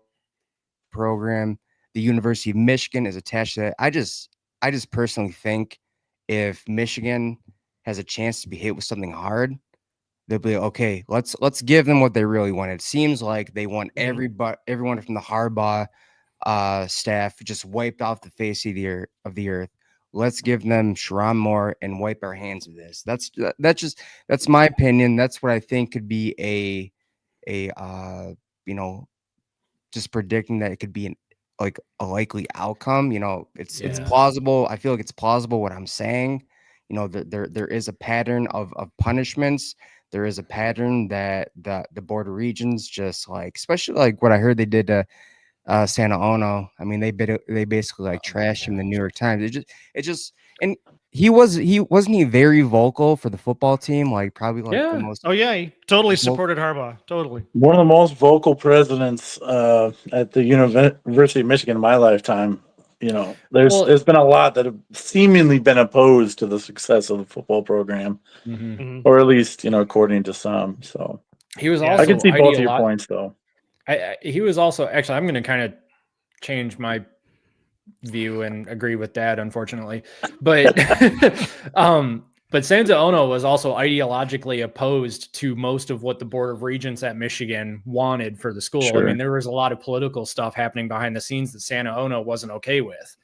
program. The University of Michigan is attached to that. I just personally think if Michigan has a chance to be hit with something hard, they'll be okay. Let's give them what they really want. It seems like they want everyone from the Harbaugh staff just wiped off the face of the earth. Let's give them Sharon Moore and wipe our hands of this. That's my opinion. That's what I think could be a just predicting that it could be a likely outcome. It's plausible. I feel like it's plausible what I'm saying. There is a pattern of punishments. There is a pattern that the Board of Regents just especially what I heard they did to Santa Ono. I mean, they basically trashed him in the New York Times. And wasn't very vocal for the football team, probably the most. Oh yeah, he totally supported Harbaugh. Totally. One of the most vocal presidents at the University of Michigan in my lifetime. There's been a lot that have seemingly been opposed to the success of the football program, or at least according to some. So he was also. I can see both of your points, though. He was also actually. I'm going to kind of change my view and agree with Dad, unfortunately, but but Santa Ono was also ideologically opposed to most of what the Board of Regents at Michigan wanted for the school. Sure. I mean, there was a lot of political stuff happening behind the scenes that Santa Ono wasn't okay with.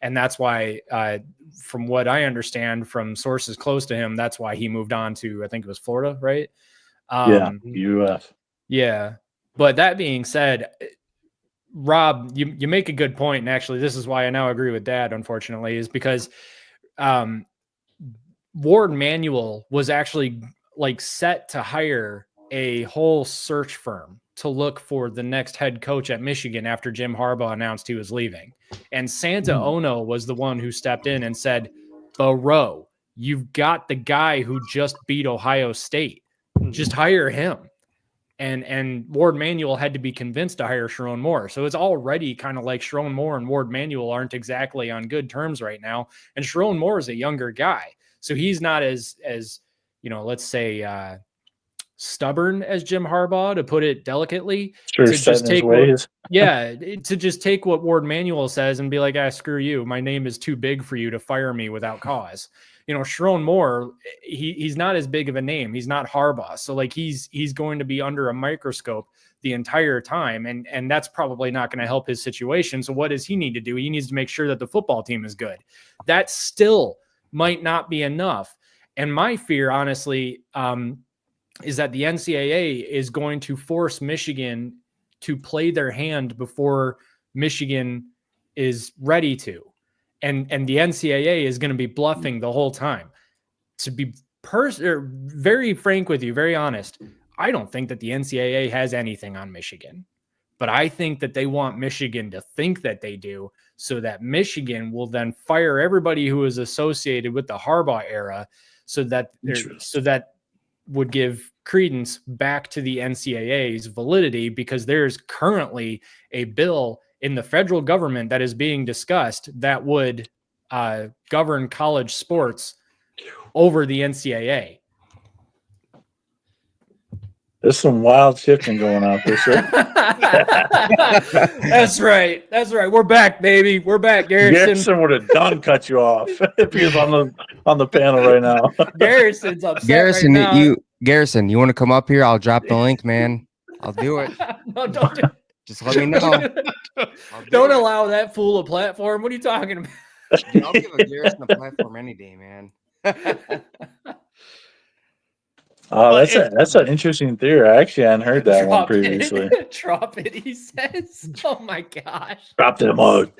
And that's why, from what I understand from sources close to him, that's why he moved on to, I think it was Florida, right? UF. Yeah. But that being said, Rob, you make a good point. And actually, this is why I now agree with Dad, unfortunately, is because Ward Manuel was actually set to hire a whole search firm to look for the next head coach at Michigan after Jim Harbaugh announced he was leaving. And Santa Ono was the one who stepped in and said, Bro, you've got the guy who just beat Ohio State. Just hire him. And Ward Manuel had to be convinced to hire Sharon Moore. So it's already kind of like Sharon Moore and Ward Manuel aren't exactly on good terms right now. And Sharon Moore is a younger guy. So he's not as let's say stubborn as Jim Harbaugh, to put it delicately. Sure, to just take to just take what Ward Manuel says and be like, screw you. My name is too big for you to fire me without cause. Sharon Moore, he's not as big of a name. He's not Harbaugh. So he's going to be under a microscope the entire time. And that's probably not going to help his situation. So what does he need to do? He needs to make sure that the football team is good. That still might not be enough. And my fear, honestly, is that the NCAA is going to force Michigan to play their hand before Michigan is ready to. And the NCAA is going to be bluffing the whole time. To be very frank with you, very honest, I don't think that the NCAA has anything on Michigan. But I think that they want Michigan to think that they do, so that Michigan will then fire everybody who is associated with the Harbaugh era, so that would give credence back to the NCAA's validity, because there's currently a bill in the federal government that is being discussed that would govern college sports over the NCAA. There's some wild shifting going on for sure. That's right. We're back, baby. We're back. Garrison would have done cut you off if he was on the panel right now. Garrison's upset. Garrison, right now. Garrison, you want to come up here? I'll drop the link, man. I'll do it. No, don't do it. Just let me know. Don't allow that fool a platform. What are you talking about? I'll give a Garrison a platform any day, man. Oh, that's an interesting theory. I actually hadn't heard that one previously. Drop it, he says. Oh my gosh. Dropped it in mode.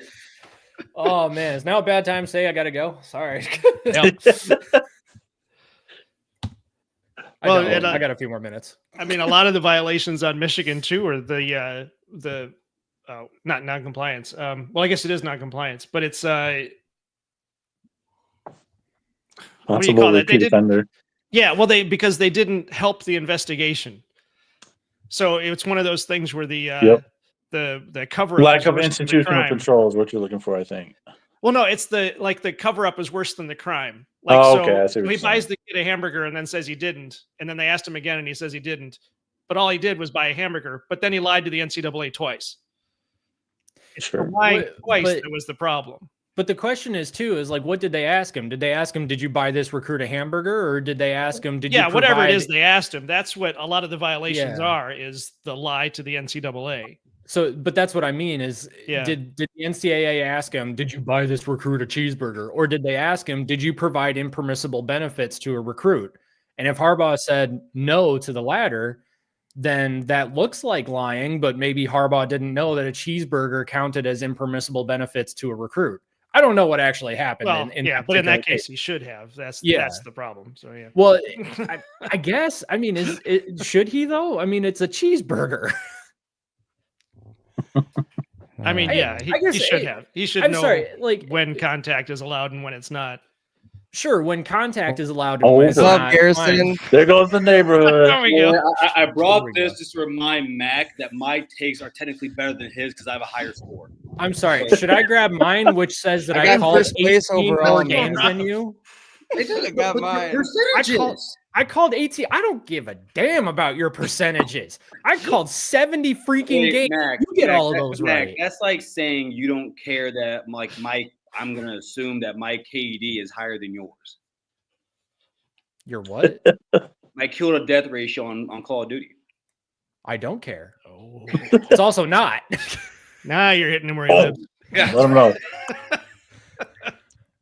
Oh man, it's now a bad time to say I gotta go. Sorry. I got a few more minutes. I mean, a lot of the violations on Michigan too are the not non-compliance. Well, I guess it is non-compliance, but it's what do you Possible call that? They repeat did, offender. yeah. Well, because they didn't help the investigation. So it's one of those things where the cover up Lack of institutional control is what you're looking for, I think. Well, no, it's the cover up is worse than the crime. Okay, I see So what he you're buys saying. the kid a hamburger and then says he didn't, and then they asked him again and he says he didn't, but all he did was buy a hamburger. But then he lied to the NCAA twice. Sure. Lying twice But- that was the problem. But the question is too, is like, what did they ask him? Did they ask him, did you buy this recruit a hamburger? Or did they ask him, did you Whatever it provide- is they asked him, that's what a lot of the violations Yeah. are, is the lie to the NCAA. So, but that's what I mean is, Yeah. did the NCAA ask him, did you buy this recruit a cheeseburger? Or did they ask him, did you provide impermissible benefits to a recruit? And if Harbaugh said no to the latter, then that looks like lying, but maybe Harbaugh didn't know that a cheeseburger counted as impermissible benefits to a recruit. I don't know what actually happened. Well, in but in that particular case, he should have. That's the problem. So yeah. Well, I guess. I mean, should he though? I mean, it's a cheeseburger. I mean, yeah, I guess he should have. He should I'm know sorry, like when contact is allowed and when it's not. sure, when contact is allowed. Oh, when it's what's What's not, up, Garrison? There goes the neighborhood. There we go. I brought There we this just to remind Mac that my takes are technically better than his because I have a higher score. I'm sorry. Should I grab mine, which says that I I got called first place 18 overall, more man. games than you? I got mine. I called 18. I don't give a damn about your percentages. I called 70 freaking games. Mac, You get Mac, all of those Mac, right. That's like saying you don't care that I'm gonna assume that my KD is higher than yours. You're what? My kill to death ratio on Call of Duty. I don't care. Oh. It's also not. Now you're hitting him where he Oh, lives. let them know.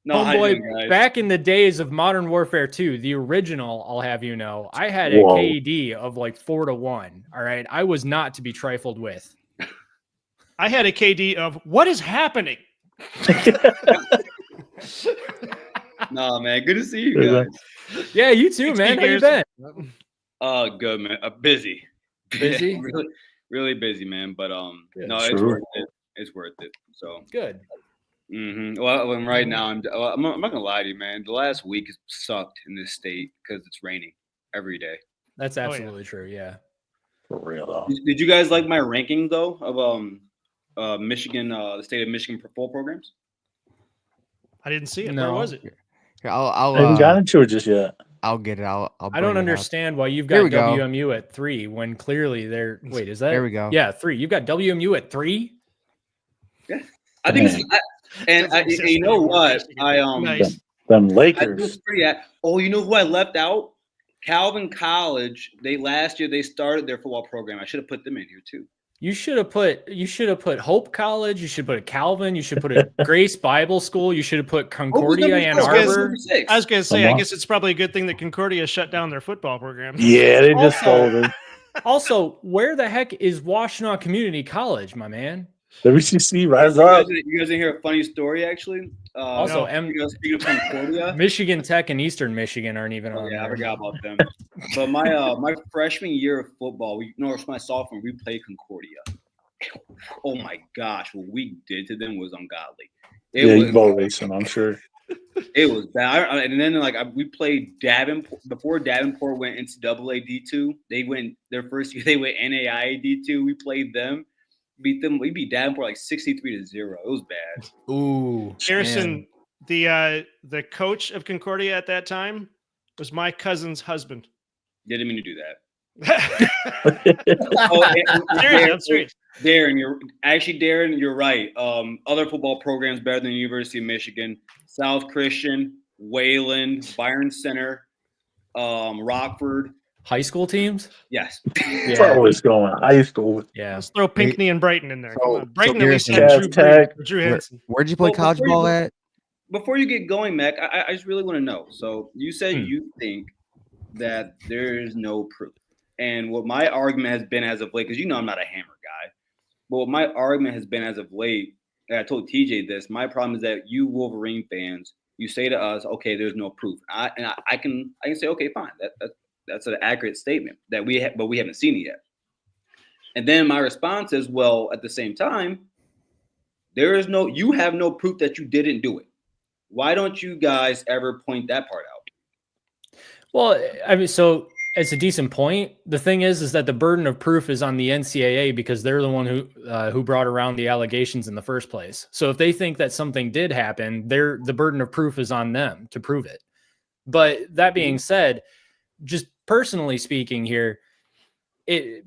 No, how you Homeboy, doing, guys? back in the days of Modern Warfare 2, the original, I'll have you know, I had Whoa. a KD of like 4-1. All right. I was not to be trifled with. I had a KD of what is happening. No, man, good to see you guys. Yeah, you too, It's man. How you years. been? Good man. Busy. Busy? really, really busy, man. But Yeah, no, it's true. worth it. It's worth it. So Good. Well, and right now I'm not gonna lie to you, man. The last week has sucked in this state because it's raining every day. That's yeah. absolutely true. Yeah. For real though. Did you guys like my ranking though of Michigan, the state of Michigan football programs? I didn't see it. No. Where was it? Here, I haven't gotten into it just yet. I'll get it. I'll I bring don't it up. understand why you've Here got we go. WMU at 3 when clearly they're. Wait, is that? There we go. Yeah, 3. You've got WMU at 3. I think, Man. you know what? Nice. Them I think Lakers. it's pretty. Oh, you know who I left out? Calvin College. Last year they started their football program. I should have put them in here too. You should have put Hope College. You should put a Calvin. You should put a Grace Bible School. You should have put Concordia Ann six? Arbor. I was going to say, I Come on. guess it's probably a good thing that Concordia shut down their football program. Yeah, they just Also- folded. Also, where the heck is Washtenaw Community College, my man? WCC, rise You up. guys didn't hear a funny story actually? Also, Speaking of Concordia. Michigan Tech and Eastern Michigan aren't even Oh, on yeah, I there. forgot about them. But my freshman year of football, it's my sophomore, we played Concordia. Oh my gosh, what we did to them was ungodly. Yeah, you was, both racing, I'm sure. it was bad. And then we played Davenport before Davenport went into NCAA D2. They went their first year. They went NAIA D2. We played them, beat them. We beat Davenport like 63-0. It was bad. Ooh, Harrison, the coach of Concordia at that time was my cousin's husband. Didn't mean to do that. Seriously, I'm serious. Darren, you're right. Other football programs better than the University of Michigan: South Christian, Wayland, Byron Center, Rockford. high school teams. Yes. It's always going high school. Yeah. Let's throw Pinckney and Brighton in there. Come on. Brighton at least Garrison- had Drew, Tech. Drew Henson. Where'd you play Well, college before you ball go- at? Before you get going, Mac, I just really want to know. So you said Hmm. you think that there is no proof. And what my argument has been as of late, because you know I'm not a hammer guy, but what my argument has been as of late, and I told TJ this, my problem is that you Wolverine fans, you say to us, okay, there's no proof. I can say, okay, fine. That's an accurate statement but we haven't seen it yet. And then my response is, well, at the same time, you have no proof that you didn't do it. Why don't you guys ever point that part out? Well, I mean, so it's a decent point. The thing is that the burden of proof is on the NCAA because they're the one who brought around the allegations in the first place. So if they think that something did happen, the burden of proof is on them to prove it. But that being said, just personally speaking here, if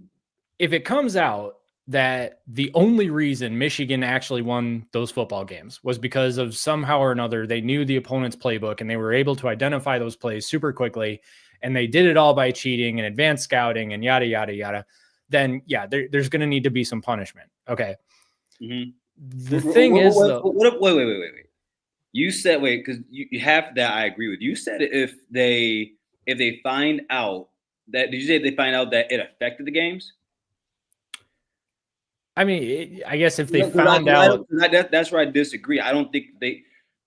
it comes out that the only reason Michigan actually won those football games was because of somehow or another they knew the opponent's playbook and they were able to identify those plays super quickly, and they did it all by cheating and advanced scouting and yada yada yada, then yeah, there's going to need to be some punishment. Okay. Mm-hmm. The thing is, wait. You said because you have that. I agree with you. You said if they find out that, did you say they find out that it affected the games? I mean, I guess if they found out, that's where I disagree. I don't think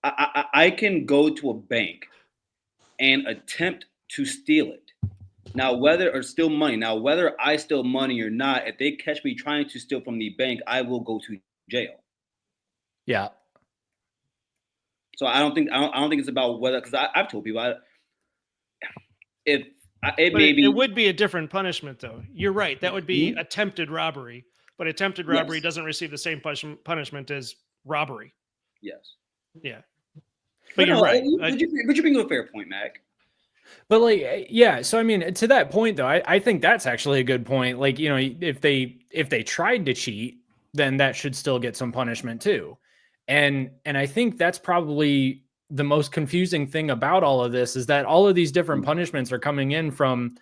I can go to a bank and attempt to steal it. Now, whether I steal money or not, if they catch me trying to steal from the bank, I will go to jail. Yeah. So I don't think it's about whether, because I've told people it would be a different punishment though. You're right. That would be attempted robbery, but attempted robbery doesn't receive the same punishment as robbery. Yes. Yeah. But you're right. But you bring up a fair point, Mac. But like, yeah. So I mean, to that point though, I think that's actually a good point. Like, you know, if they tried to cheat, then that should still get some punishment too. And I think that's probably the most confusing thing about all of this is that all of these different punishments are coming in from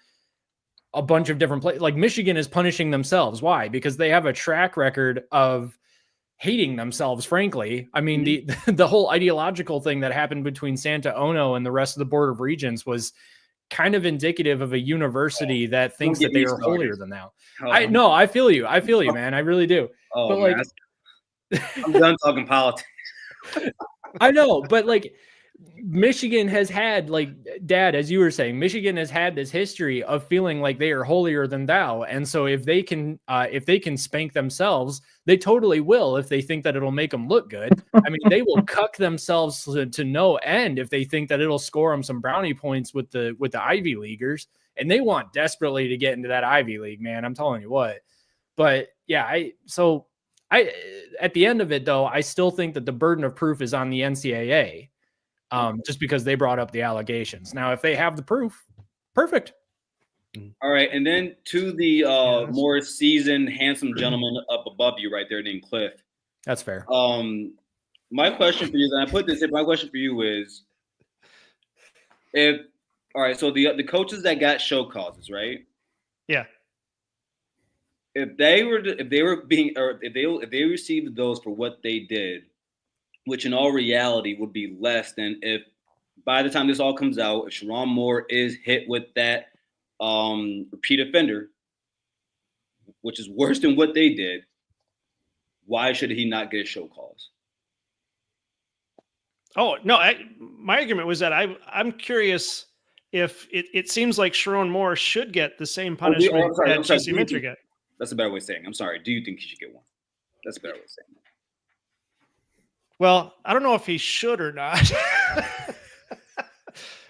a bunch of different places. Like Michigan is punishing themselves. Why? Because they have a track record of hating themselves, frankly. I mean, the whole ideological thing that happened between Santa Ono and the rest of the Board of Regents was kind of indicative of a university that thinks that they are holier than thou. I feel you, man. I really do. But like, I'm done talking politics. I know, but like Michigan has had, like Dad, as you were saying, Michigan has had this history of feeling like they are holier than thou. And so if they can spank themselves, they totally will if they think that it'll make them look good. I mean, they will cuck themselves to no end if they think that it'll score them some brownie points with the Ivy Leaguers. And they want desperately to get into that Ivy League, man. I'm telling you what. But yeah, at the end of it, though, I still think that the burden of proof is on the NCAA, just because they brought up the allegations. Now, if they have the proof, perfect. All right, and then to the more seasoned, handsome gentleman up above you, right there, named Cliff. That's fair. My question for you, and I put this in. My question for you is, so the coaches that got show causes, right? Yeah. If they received those for what they did, which in all reality would be less than if by the time this all comes out, if Sharon Moore is hit with that repeat offender, which is worse than what they did, why should he not get a show cause? Oh, no, my argument was that I'm curious if it seems like Sharon Moore should get the same punishment that Jesse Minter got. That's a better way of saying it. I'm sorry. Do you think he should get one? That's a better way of saying it. Well, I don't know if he should or not.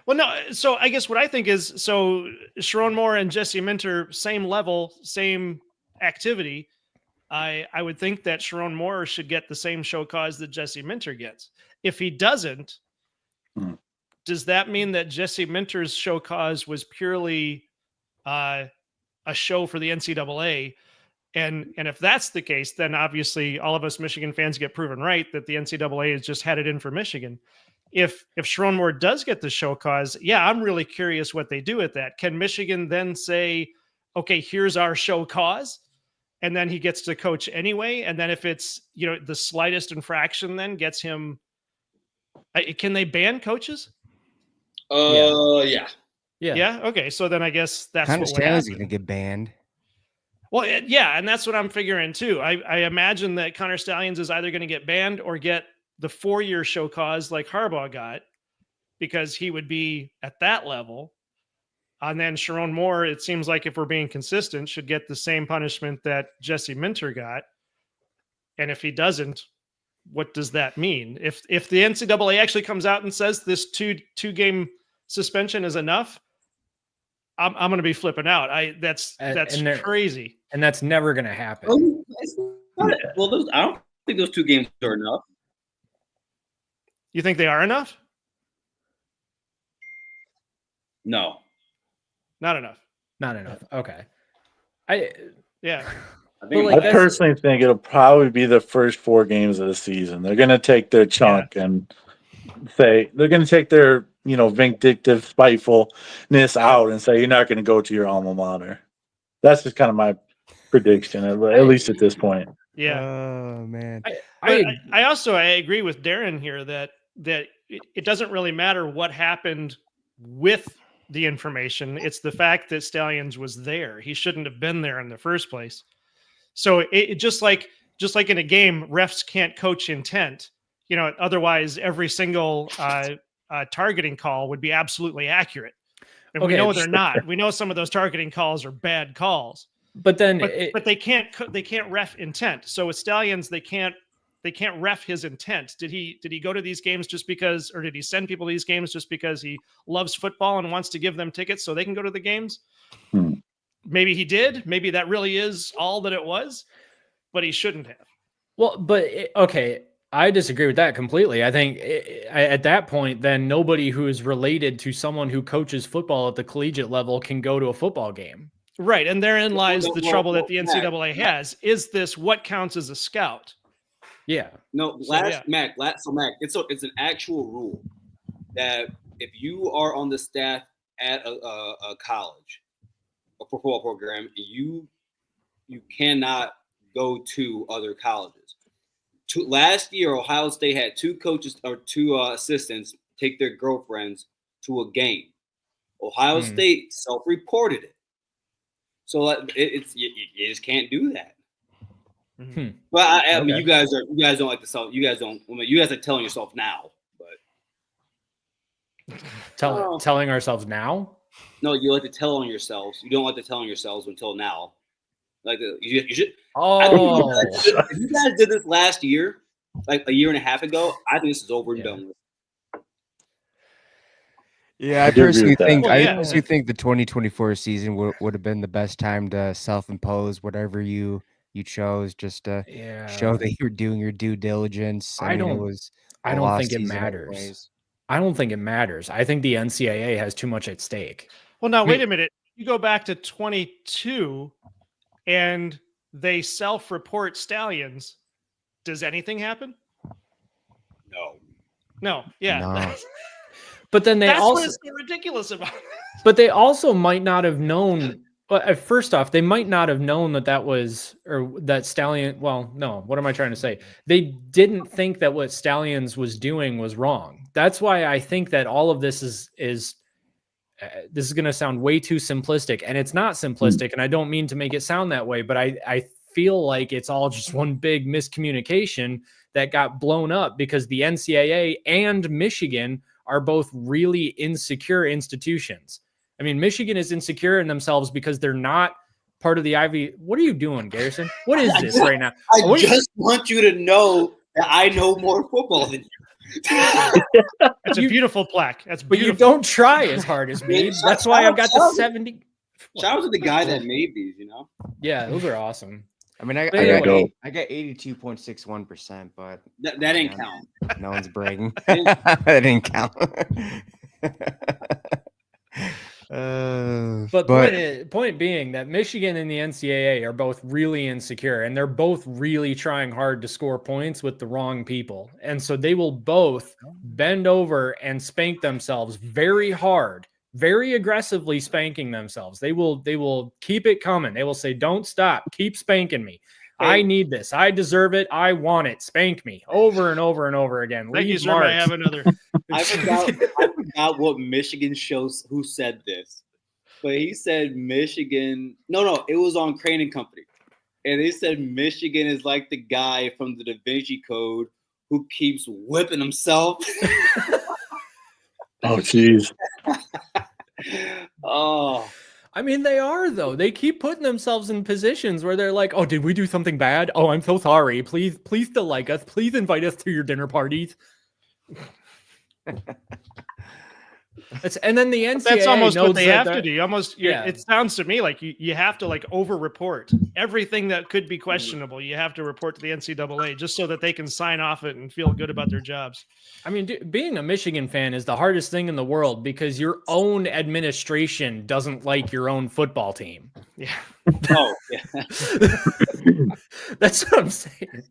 Well, no. So I guess what I think is, so Sharon Moore and Jesse Minter, same level, same activity. I would think that Sharon Moore should get the same show cause that Jesse Minter gets. If he doesn't, does that mean that Jesse Minter's show cause was purely a show for the NCAA? And if that's the case, then obviously all of us Michigan fans get proven right that the NCAA has just had it in for Michigan. If Sharon Moore does get the show cause, yeah, I'm really curious what they do with that. Can Michigan then say, okay, here's our show cause, and then he gets to coach anyway? And then if it's, the slightest infraction then gets him, can they ban coaches? Yeah. Okay. So then I guess that's Connor what would Staley's happen. going to get banned. Well, yeah, and that's what I'm figuring too. I imagine that Connor Stallions is either going to get banned or get the 4-year show cause like Harbaugh got, because he would be at that level. And then Sharon Moore, it seems like if we're being consistent, should get the same punishment that Jesse Minter got. And if he doesn't, what does that mean? If the NCAA actually comes out and says this two game suspension is enough, I'm going to be flipping out. That's crazy, and that's never going to happen. Well, I don't think those 2 games are enough. You think they are enough? No, not enough. Not enough. Okay. Yeah. I personally think it'll probably be the first 4 games of the season. They're going to take their chunk and say they're going to take their, vindictive spitefulness out and say you're not going to go to your alma mater. That's just kind of my prediction, at least at this point. Yeah. Oh man. I also agree with Darren here that it doesn't really matter what happened with the information. It's the fact that Stalions was there. He shouldn't have been there in the first place. So it just like in a game, refs can't coach intent. Otherwise every single targeting call would be absolutely accurate. And we know they're not. We know some of those targeting calls are bad calls. But then, but they can't ref intent. So with Stalions, they can't ref his intent. Did he go to these games just because, or did he send people to these games just because he loves football and wants to give them tickets so they can go to the games? Maybe he did. Maybe that really is all that it was, but he shouldn't have. Well, but okay, I disagree with that completely. I think at that point, then nobody who is related to someone who coaches football at the collegiate level can go to a football game. Right, and therein lies the trouble that the NCAA has. Is this what counts as a scout? Yeah. No, Mac, it's an actual rule that if you are on the staff at a college, a football program, you cannot go to other colleges. Last year, Ohio State had 2 coaches or 2 assistants take their girlfriends to a game. Ohio State self-reported it. So you just can't do that. But I mean, you guys don't like to sell. You guys are telling yourself now, but telling ourselves now. No, you like to tell on yourselves. You don't like to tell on yourselves until now. Like you should. Oh, if you guys did this last year, like a year and a half ago, I think this is over and done with. Yeah, I personally think the 2024 season would have been the best time to self-impose whatever you chose, just to show that you're doing your due diligence. I don't think it matters. Anyways. I don't think it matters. I think the NCAA has too much at stake. Well, now wait a minute. You go back to 22, and they self-report Stalions. Does anything happen? No. Yeah. No. But then that's what's so ridiculous about it. But they also might not have known. First off, they might not have known that was, or that Stallion. Well, no. What am I trying to say? They didn't think that what Stalions was doing was wrong. That's why I think that all of this is this is going to sound way too simplistic, and it's not simplistic. And I don't mean to make it sound that way, but I feel like it's all just one big miscommunication that got blown up because the NCAA and Michigan are both really insecure institutions. I mean, Michigan is insecure in themselves because they're not part of the Ivy. What are you doing, Garrison? What is this right now? I just want you to know that I know more football than you. It's a beautiful plaque. That's beautiful. But you don't try as hard as me. That's why I've got the 70. Shout out to the guy that made these, Yeah, those are awesome. I mean, I got 82.61%, but that didn't count. No one's bragging. That didn't count. But point being that Michigan and the NCAA are both really insecure, and they're both really trying hard to score points with the wrong people. And so they will both bend over and spank themselves very hard, very aggressively spanking themselves. They will keep it coming. They will say, don't stop, keep spanking me. I need this. I deserve it. I want it. Spank me over and over and over again. Thank you, sir. I have another. I forgot what Michigan shows who said this, but he said Michigan. No, it was on Crane and Company, and they said Michigan is like the guy from the Da Vinci Code who keeps whipping himself. Oh, jeez. Oh, I mean, they are though. They keep putting themselves in positions where they're like, "Oh, did we do something bad? Oh, I'm so sorry. Please still like us. Please invite us to your dinner parties." And then the NCAA That's almost what knows they that have to they're- do. Almost, Yeah. it sounds to me like you have to like over-report everything that could be questionable. You have to report to the NCAA just so that they can sign off it and feel good about their jobs. I mean, being a Michigan fan is the hardest thing in the world because your own administration doesn't like your own football team. Yeah. oh, yeah. That's what I'm saying.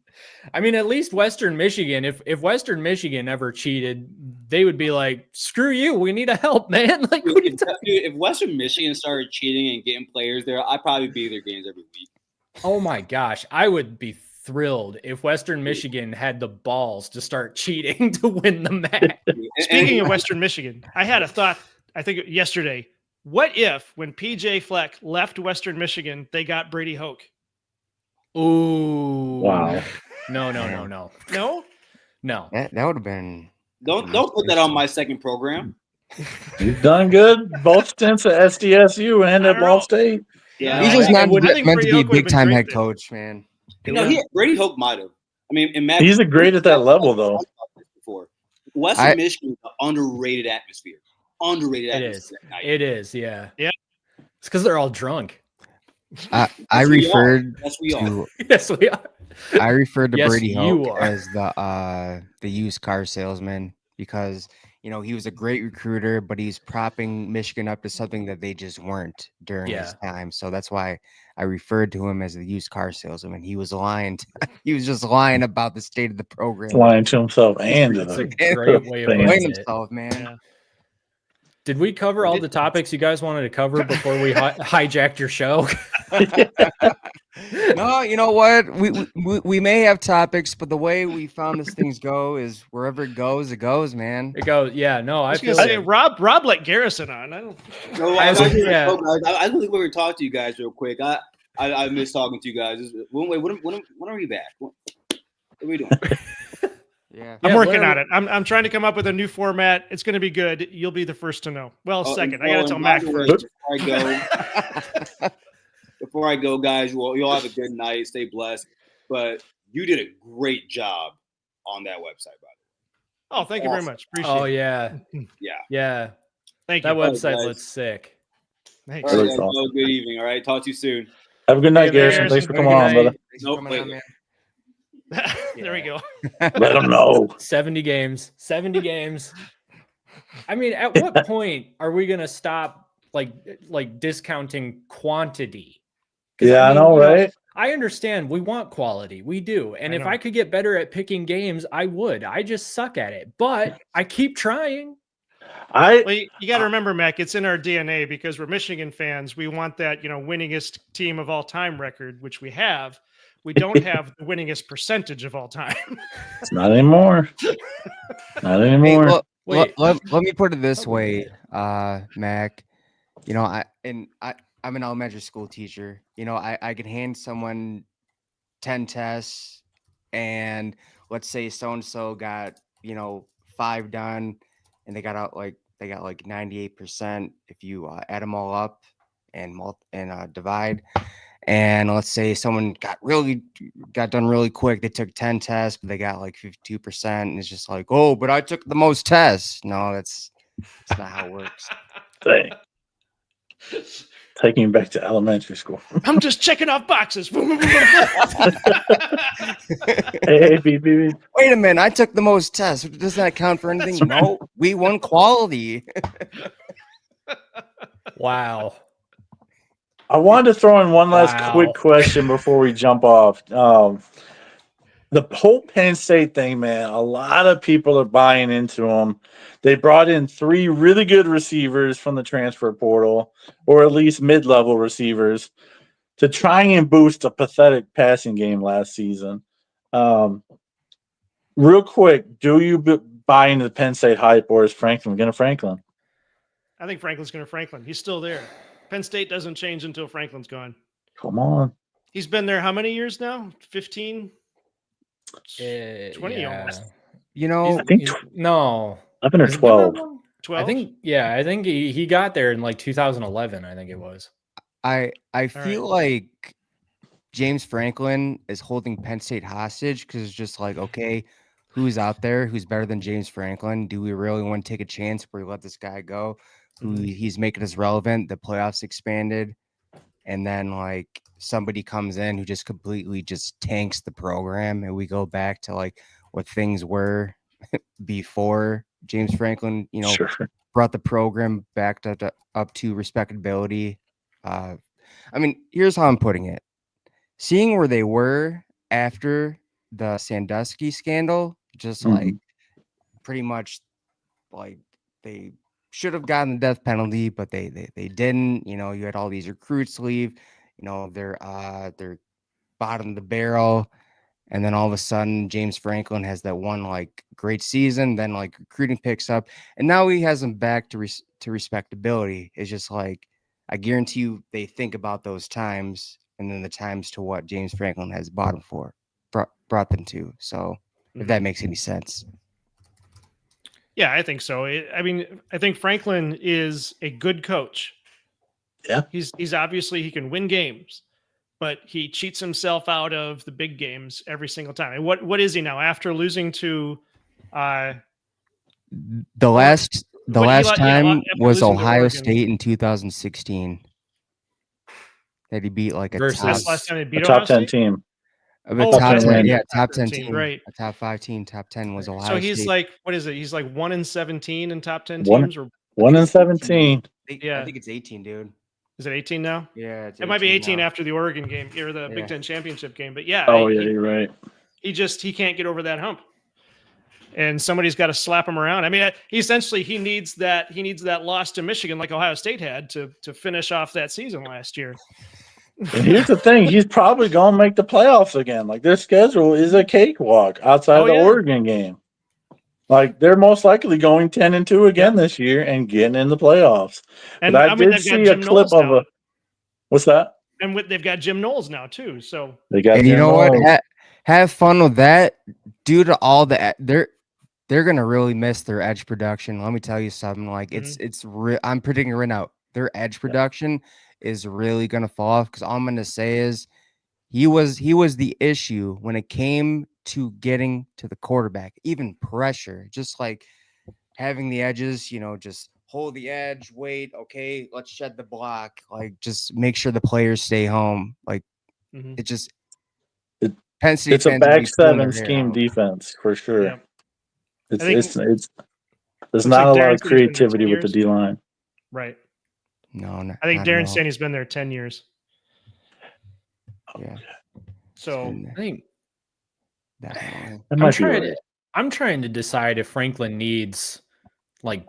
I mean, at least Western Michigan, if Western Michigan ever cheated, they would be like, "Screw you, we need a help, man." Like, what are you talking- If Western Michigan started cheating and getting players there, I'd probably be their games every week. Oh my gosh, I would be thrilled if Western Michigan had the balls to start cheating to win the match. Speaking of Western Michigan, I had a thought, I think yesterday. What if when PJ Fleck left Western Michigan, they got Brady Hoke? Ooh. Wow. No. No? No. That would have been. Don't put that on my second program. You've done good. Both stints at SDSU and I at don't Ball know. State. Yeah, He's I just think- not I think meant to Brady be a Hoke would've big been time great head there. coach, man. Brady Hoke might have. I mean, imagine He's great at that level, though. Before. Western Michigan is an underrated atmosphere. Underrated It atmosphere. is. that night. It is, yeah. Yeah. It's because they're all drunk. I Yes, we are. referred Yes, we are. to Yes, we are. I referred to Yes, Brady you Hoke are. as the used car salesman because he was a great recruiter, but he's propping Michigan up to something that they just weren't during his time. So that's why I referred to him as the used car salesman. He was lying. He was just lying about the state of the program. Lying to himself and to It's a them. great way of Playing Playing putting it. himself, man. Yeah. Did we cover all the topics you guys wanted to cover before we hijacked your show? No, you know what? We may have topics, but the way we found this things go is wherever it goes, man. It goes, yeah, no, I I was feel gonna say, it. Rob let Garrison on. I don't. No, I I was- just yeah. think we're to talk to you guys real quick. I miss talking to you guys. Wait, when are we back? What are we doing? Yeah. I'm Yeah, working whatever. on it. I'm trying to come up with a new format. It's going to be good. You'll be the first to know. Well, Oh, second. I and- got to oh, tell and Mac by the way, first. Before I go, guys, you all have a good night. Stay blessed. But you did a great job on that website, by Oh, thank you very much. Appreciate Oh it. yeah, Yeah. yeah. Thank That you. website guys. looks sick. Thanks. All right, Looks guys, awesome. have a good evening. All right. Talk to you soon. Have a good night, Hey, man. Garrison. Thanks for Have a coming good on, night. brother. Thanks Nope, for coming on, wait. man. There we go. Let them know. 70 games. 70 games. I mean, at what point are we gonna stop like discounting quantity? 'Cause, Yeah, I mean, know, you right? I understand we want quality. We do. And I if know. I could get better at picking games, I would. I just suck at it. But I keep trying. Well, you got to remember, Mac, it's in our DNA because we're Michigan fans. We want that, winningest team of all time record, which we have. We don't have the winningest percentage of all time. It's not anymore. Not Hey, anymore. look, Wait. let me put it this Oh, way, Mac. I'm an elementary school teacher. I could hand someone 10 tests, and let's say so and so got 5 done, and they got 98% if you add them all up and divide. And let's say someone got done really quick. They took 10 tests, but they got like 52%. And it's just like, oh, but I took the most tests. No, that's not how it works. Dang. Taking me back to elementary school. I'm just checking off boxes. Hey, beep, beep, beep. Wait a minute, I took the most tests. Does that count for anything? No, we won quality. Wow. I wanted to throw in one last Wow. quick question before we jump off. The whole Penn State thing, man, a lot of people are buying into them. They brought in 3 really good receivers from the transfer portal, or at least mid-level receivers, to try and boost a pathetic passing game last season. Real quick, do you buy into the Penn State hype, or is Franklin going to Franklin? I think Franklin's going to Franklin. He's still there. Penn State doesn't change until Franklin's gone. Come on. He's been there how many years now? 15? 20 Yeah. almost. You know, I think No. I've been there Has it been that 12. long? 12? I think he got there in like 2011. I think it was. I feel like James Franklin is holding Penn State hostage because it's just like, okay, who's out there who's better than James Franklin? Do we really want to take a chance where we let this guy go? Who he's making us relevant? The playoffs expanded, and then like somebody comes in who just completely just tanks the program, and we go back to like what things were before James Franklin, Sure. brought the program back up to respectability. I mean, here's how I'm putting it. Seeing where they were after the Sandusky scandal, just like pretty much like they should have gotten the death penalty, but they didn't. You had all these recruits leave. They're bottom of the barrel. And then all of a sudden, James Franklin has that one like great season. Then like recruiting picks up, and now he has them back to respectability. It's just like I guarantee you, they think about those times, and then the times to what James Franklin has brought them to. So if that makes any sense. Yeah, I think so. I think Franklin is a good coach. Yeah, he's obviously he can win games, but he cheats himself out of the big games every single time. And what is he now after losing to the last time was losing to Ohio Oregon. State in 2016 that he beat like a Versus- top, That's last time they beat a top Ohio 10 State? team. a Oh, top top 10, 10 yeah, win. top 10 10 team, right. a top 5 team, top 10 was Ohio So he's State. like, what is it? He's like 1-17 in top 10 One- teams, or 1-17. Yeah. I think it's 18, dude. is it 18 now? Yeah, it's It might be 18 now. after the Oregon game or the Yeah. Big Ten championship game. But yeah, Oh, yeah, you're right. he can't get over that hump, and somebody's got to slap him around. I mean, he needs that loss to Michigan like Ohio State had to finish off that season last year. And here's the thing. He's probably going to make the playoffs again. Like, their schedule is a cakewalk outside Oh, the yeah. Oregon game. Like, they're most likely going 10-2 again this year and getting in the playoffs. And But I did they've got see a Jim clip Knowles of now. what's that? And they've got Jim Knowles now too. So They got And you Jim know what? Knowles. Have fun with that. Due to all the they're gonna really miss their edge production. Let me tell you something. Like I'm predicting right now, their edge production is really gonna fall off. Because all I'm gonna say is he was the issue when it came to getting to the quarterback, even pressure, just like having the edges. Just hold the edge, wait. Okay, let's shed the block. Like just make sure the players stay home. Like it just. Penn State It's a fans will back be pulling seven their hair scheme out. defense for sure. yeah. It's think- there's looks not like a lot Darren of said he's been there 10 creativity with the years. D line. Right. No, I think not Darren at all. Staney's been there 10 years. Yeah, So been I think that long. That might be right. I'm trying to decide if Franklin needs like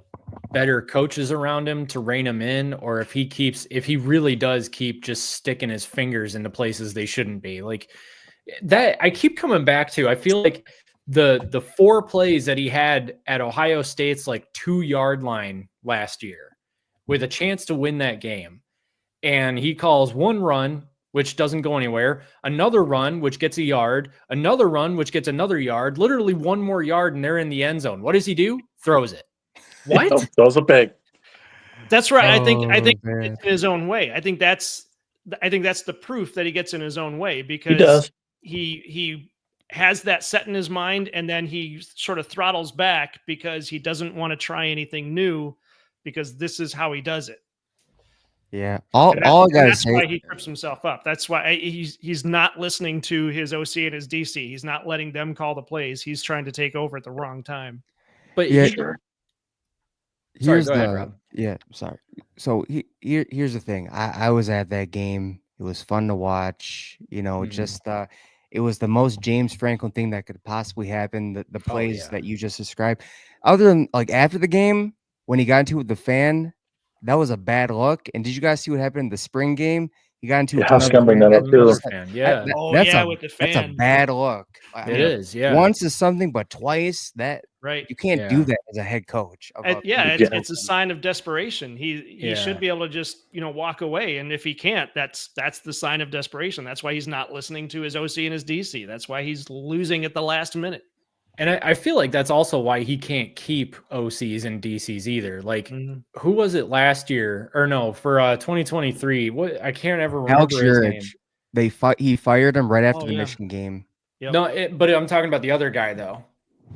better coaches around him to rein him in, or if he really does keep just sticking his fingers into places they shouldn't be. Like that, I keep coming back to. I feel like the 4 plays that he had at Ohio State's like 2-yard line last year with a chance to win that game, and he calls one run which doesn't go anywhere, another run which gets a yard, another run which gets another yard, literally one more yard, and they're in the end zone. What does he do? Throws it. What? Those are big. that's right. I think Oh, he gets man. in his own way. I think that's the proof that he gets in his own way, because He does. he has that set in his mind, and then he sort of throttles back because he doesn't want to try anything new, because this is how he does it. Yeah, all I gotta That's say. why he trips himself up. That's why he's not listening to his OC and his DC. He's not letting them call the plays. He's trying to take over at the wrong time. But Yeah. Sure. Sorry, Here's go ahead, the Rob. yeah. Sorry. So here's the thing. I was at that game. It was fun to watch. Mhm. Just it was the most James Franklin thing that could possibly happen. The plays yeah. that you just described. Other than like after the game when he got into it with the fan, that was a bad look. And did you guys see what happened in the spring game? He got into Yeah, it. I was gonna bring that up too. Another fan, yeah. With the That's a fan. bad look. It is, yeah. Once is something, but twice that Right. you can't Yeah. do that as a head coach. It's a sign of desperation. He Yeah. should be able to just walk away, and if he can't, that's the sign of desperation. That's why he's not listening to his OC and his DC. That's why he's losing at the last minute. And I feel like that's also why he can't keep OCs and DCs either. Like, who was it last year? Or no, for 2023. What I can't ever remember his name. He fired him right after the Michigan game. Yep. No, but I'm talking about the other guy though.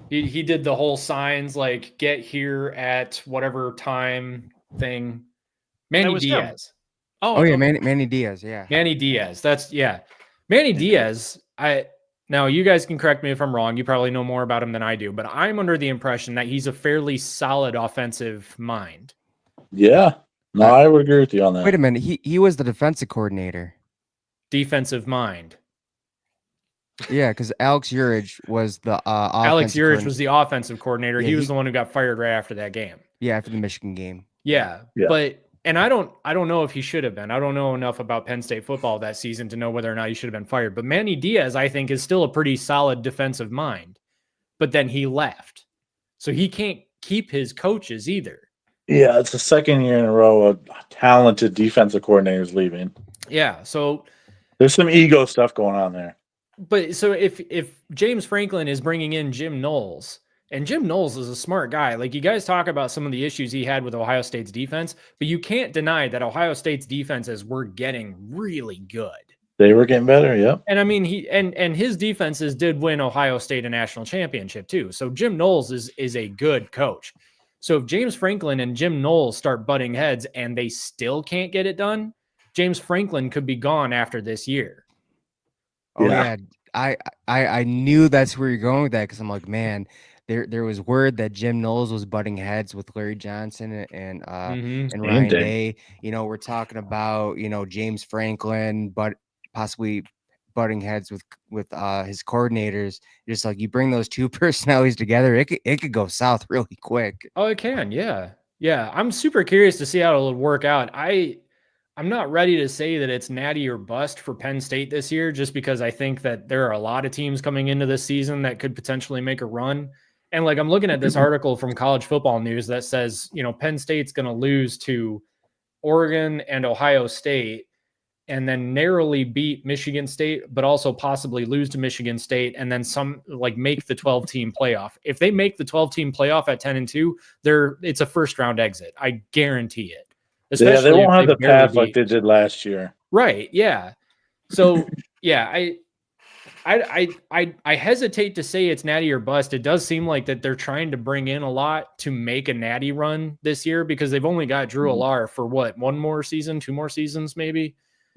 He did the whole signs like get here at whatever time thing. Manny Diaz. Oh yeah, Manny Diaz. Yeah, Manny Diaz. Manny Diaz. Now, you guys can correct me if I'm wrong. You probably know more about him than I do, but I'm under the impression that he's a fairly solid offensive mind. Yeah. No, I would agree with you on that. Wait a minute. He was the defensive coordinator. Defensive mind. Yeah, because Alex Urich was the Alex Urich was the offensive coordinator. Yeah, he was the one who got fired right after that game. Yeah, after the Michigan game. Yeah. But and I don't know if he should have been. I don't know enough about Penn State football that season to know whether or not he should have been fired. But Manny Diaz, I think, is still a pretty solid defensive mind. But then he left. So he can't keep his coaches either. Yeah, it's the second year in a row of talented defensive coordinators leaving. Yeah, so there's some ego stuff going on there. But so if James Franklin is bringing in Jim Knowles, and Jim Knowles is a smart guy. Like, you guys talk about some of the issues he had with Ohio State's defense, but you can't deny that Ohio State's defenses were getting really good. They were getting better, yep. And I mean, and his defenses did win Ohio State a national championship too. So Jim Knowles is a good coach. So if James Franklin and Jim Knowles start butting heads and they still can't get it done, James Franklin could be gone after this year. Oh yeah, I knew that's where you're going with that, because I'm like, man, there was word that Jim Knowles was butting heads with Larry Johnson and Ryan Day. You know, we're talking about, you know, James Franklin, but possibly butting heads with his coordinators. Just like, you bring those two personalities together, it could go south really quick. Oh, it can, yeah. I'm super curious to see how it'll work out. I'm not ready to say that it's natty or bust for Penn State this year, just because I think that there are a lot of teams coming into this season that could potentially make a run. And like, I'm looking at this article from College Football News that says, you know, Penn State's going to lose to Oregon and Ohio State, and then narrowly beat Michigan State, but also possibly lose to Michigan State, and then make the 12-team playoff. If they make the 12-team playoff at 10-2, it's a first-round exit. I guarantee it. Especially they won't have the path like they did last year. Right. Yeah. So yeah, I hesitate to say it's natty or bust. It does seem like that they're trying to bring in a lot to make a natty run this year, because they've only got Drew Allar for what, one more season, two more seasons, maybe.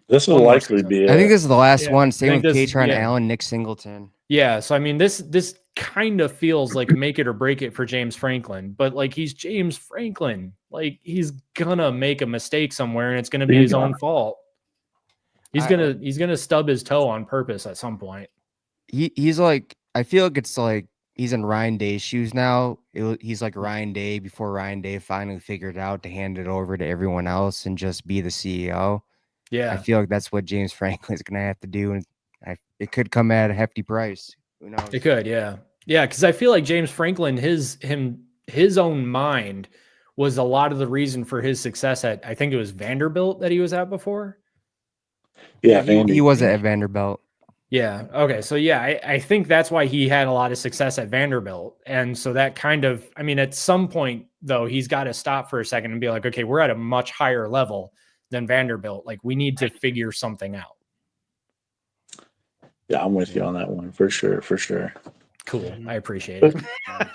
This will likely be. I think this is the last one. Same with Katron Allen, Nick Singleton. Yeah. So I mean, this kind of feels like make it or break it for James Franklin, but like, he's James Franklin. Like, he's gonna make a mistake somewhere, and it's gonna be his own fault. He's gonna stub his toe on purpose at some point. He's like, I feel like it's like he's in Ryan Day's shoes now. He's like Ryan Day before Ryan Day finally figured out to hand it over to everyone else and just be the CEO. Yeah, I feel like that's what James Franklin's gonna have to do, and it could come at a hefty price. Who knows? It could, yeah, because I feel like James Franklin, his own mind was a lot of the reason for his success at, I think it was Vanderbilt that he was at before. Yeah, he was at Vanderbilt. Yeah. Okay. So yeah, I think that's why he had a lot of success at Vanderbilt. And so that kind of, I mean, at some point though, he's got to stop for a second and be like, okay, we're at a much higher level than Vanderbilt. Like, we need to figure something out. Yeah, I'm with you on that one for sure. Cool. I appreciate it. Yeah,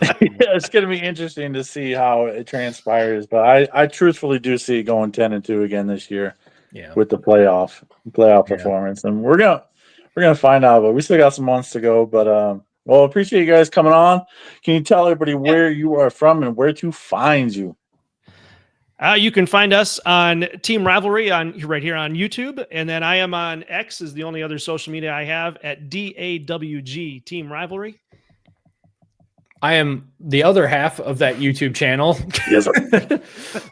it's going to be interesting to see how it transpires, but I truthfully do see it going 10-2 again this year. Yeah. With the playoff performance, and we're gonna find out, but we still got some months to go. But well, appreciate you guys coming on. Can you tell everybody where you are from and where to find you? You can find us on TeamRivalry right here on YouTube, and then I am on X, is the only other social media I have, at DAWG TeamRivalry. I am the other half of that YouTube channel. Yes, sir.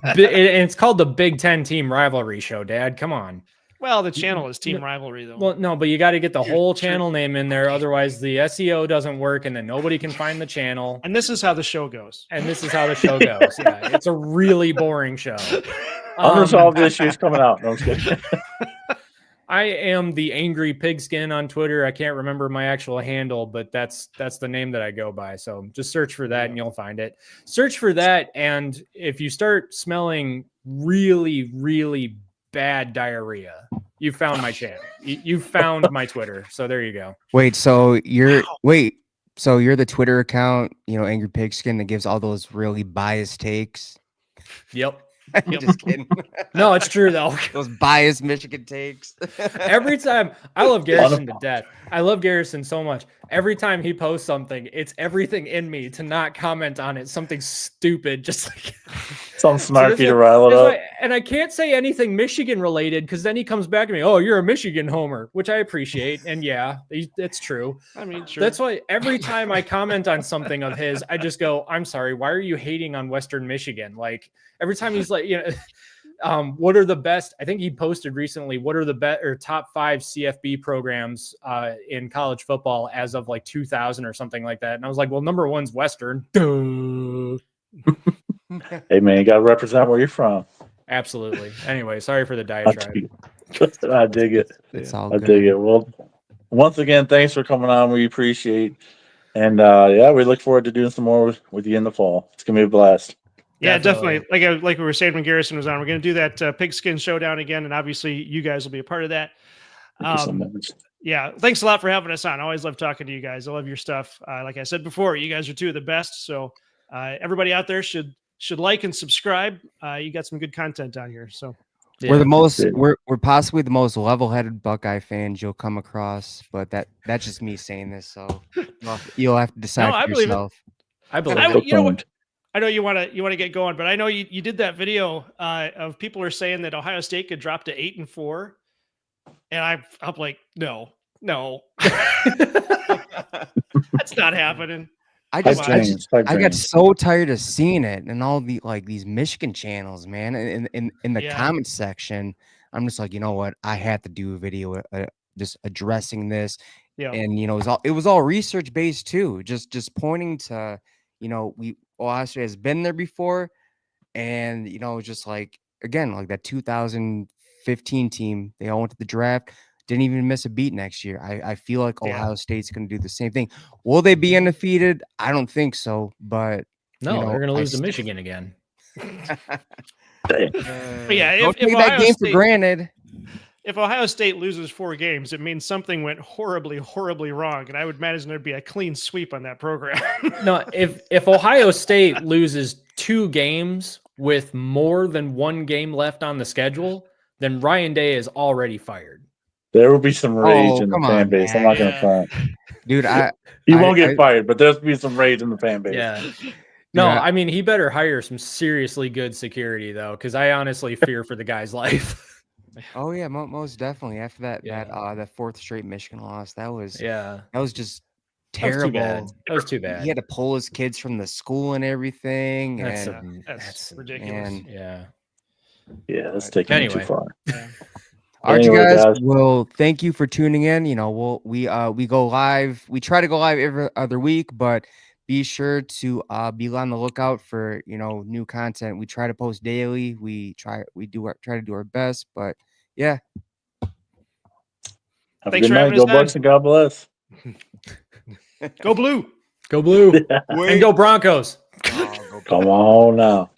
And it's called the Big Ten Team Rivalry Show, Dad. Come on. Well, the channel is Team Rivalry, though. Well, no, but you got to get the whole channel name in there. Otherwise, the SEO doesn't work, and then nobody can find the channel. And this is how the show goes. Yeah, it's a really boring show. Unresolved issues coming out. No, I'm just kidding. I am the Angry Pigskin on Twitter. I can't remember my actual handle, but that's the name that I go by. So just search for that and you'll find it. Search for that, and if you start smelling really, really bad diarrhea, you found my channel. You found my Twitter. So there you go. Wait, so you're the Twitter account, Angry Pigskin, that gives all those really biased takes. Yep. I'm just kidding. No, it's true though. Those biased Michigan takes. Every time, I love Garrison to death. I love Garrison so much. Every time he posts something, it's everything in me to not comment on it. Something stupid, just like Something snarky to rile it up. and I can't say anything Michigan related because then he comes back to me. Oh, you're a Michigan homer, which I appreciate. And yeah, it's true. I mean, sure. That's why every time I comment on something of his, I just go, I'm sorry. Why are you hating on Western Michigan? Like every time he's like, what are the best? I think he posted recently, what are the top 5 CFB programs in college football as of like 2000 or something like that. And I was like, well, number 1's Western. Duh. Hey man, you gotta represent where you're from. Absolutely. Anyway, sorry for the diatribe. I dig it. It's all I good. dig it. Well, once again, thanks for coming on. We appreciate, and yeah, we look forward to doing some more with you in the fall. It's gonna be a blast. Yeah, definitely. Like we were saying when Garrison was on, we're going to do that Pigskin Showdown again, and obviously you guys will be a part of that. Thank you so much. Yeah, thanks a lot for having us on. I always love talking to you guys. I love your stuff. Like I said before, you guys are 2 of the best. So everybody out there should like and subscribe. You got some good content on here. So we're the most we're possibly the most level-headed Buckeye fans you'll come across, but that's just me saying this. So you'll have to decide for yourself. I believe it. You know what? I know you want to get going, but I know you did that video of people are saying that Ohio State could drop to 8-4, and I'm like, no, that's not happening. I got so tired of seeing it and all the these Michigan channels, man. In the comment section, I'm just like, you know what? I had to do a video just addressing this, and it was all research based too, just pointing to Ohio State has been there before, and just like again, like that 2015 team, they all went to the draft, didn't even miss a beat next year. I feel like Ohio State's going to do the same thing. Will they be undefeated? I don't think so, but they're going to lose to Michigan again. But yeah, don't take that game for granted. If Ohio State loses 4 games, it means something went horribly, horribly wrong, and I would imagine there'd be a clean sweep on that program. No, if Ohio State loses 2 games with more than 1 game left on the schedule, then Ryan Day is already fired. There will be some rage in the fan base. Man. I'm not going to front. Dude, he won't get fired, but there'll be some rage in the fan base. Yeah. No, I mean, he better hire some seriously good security, though, because I honestly fear for the guy's life. Oh yeah, most definitely. After that 4th straight Michigan loss, that was just terrible. That was too bad. He had to pull his kids from the school and everything. That's ridiculous. Yeah, that's taking it too far. Yeah. All right, you guys. Well, thank you for tuning in. We go live. We try to go live every other week, but be sure to be on the lookout for new content. We try to post daily. We try to do our best, but yeah. Have a good night. Go Bucks and God bless. Go Blue. Go Blue. And go Broncos. Come on now.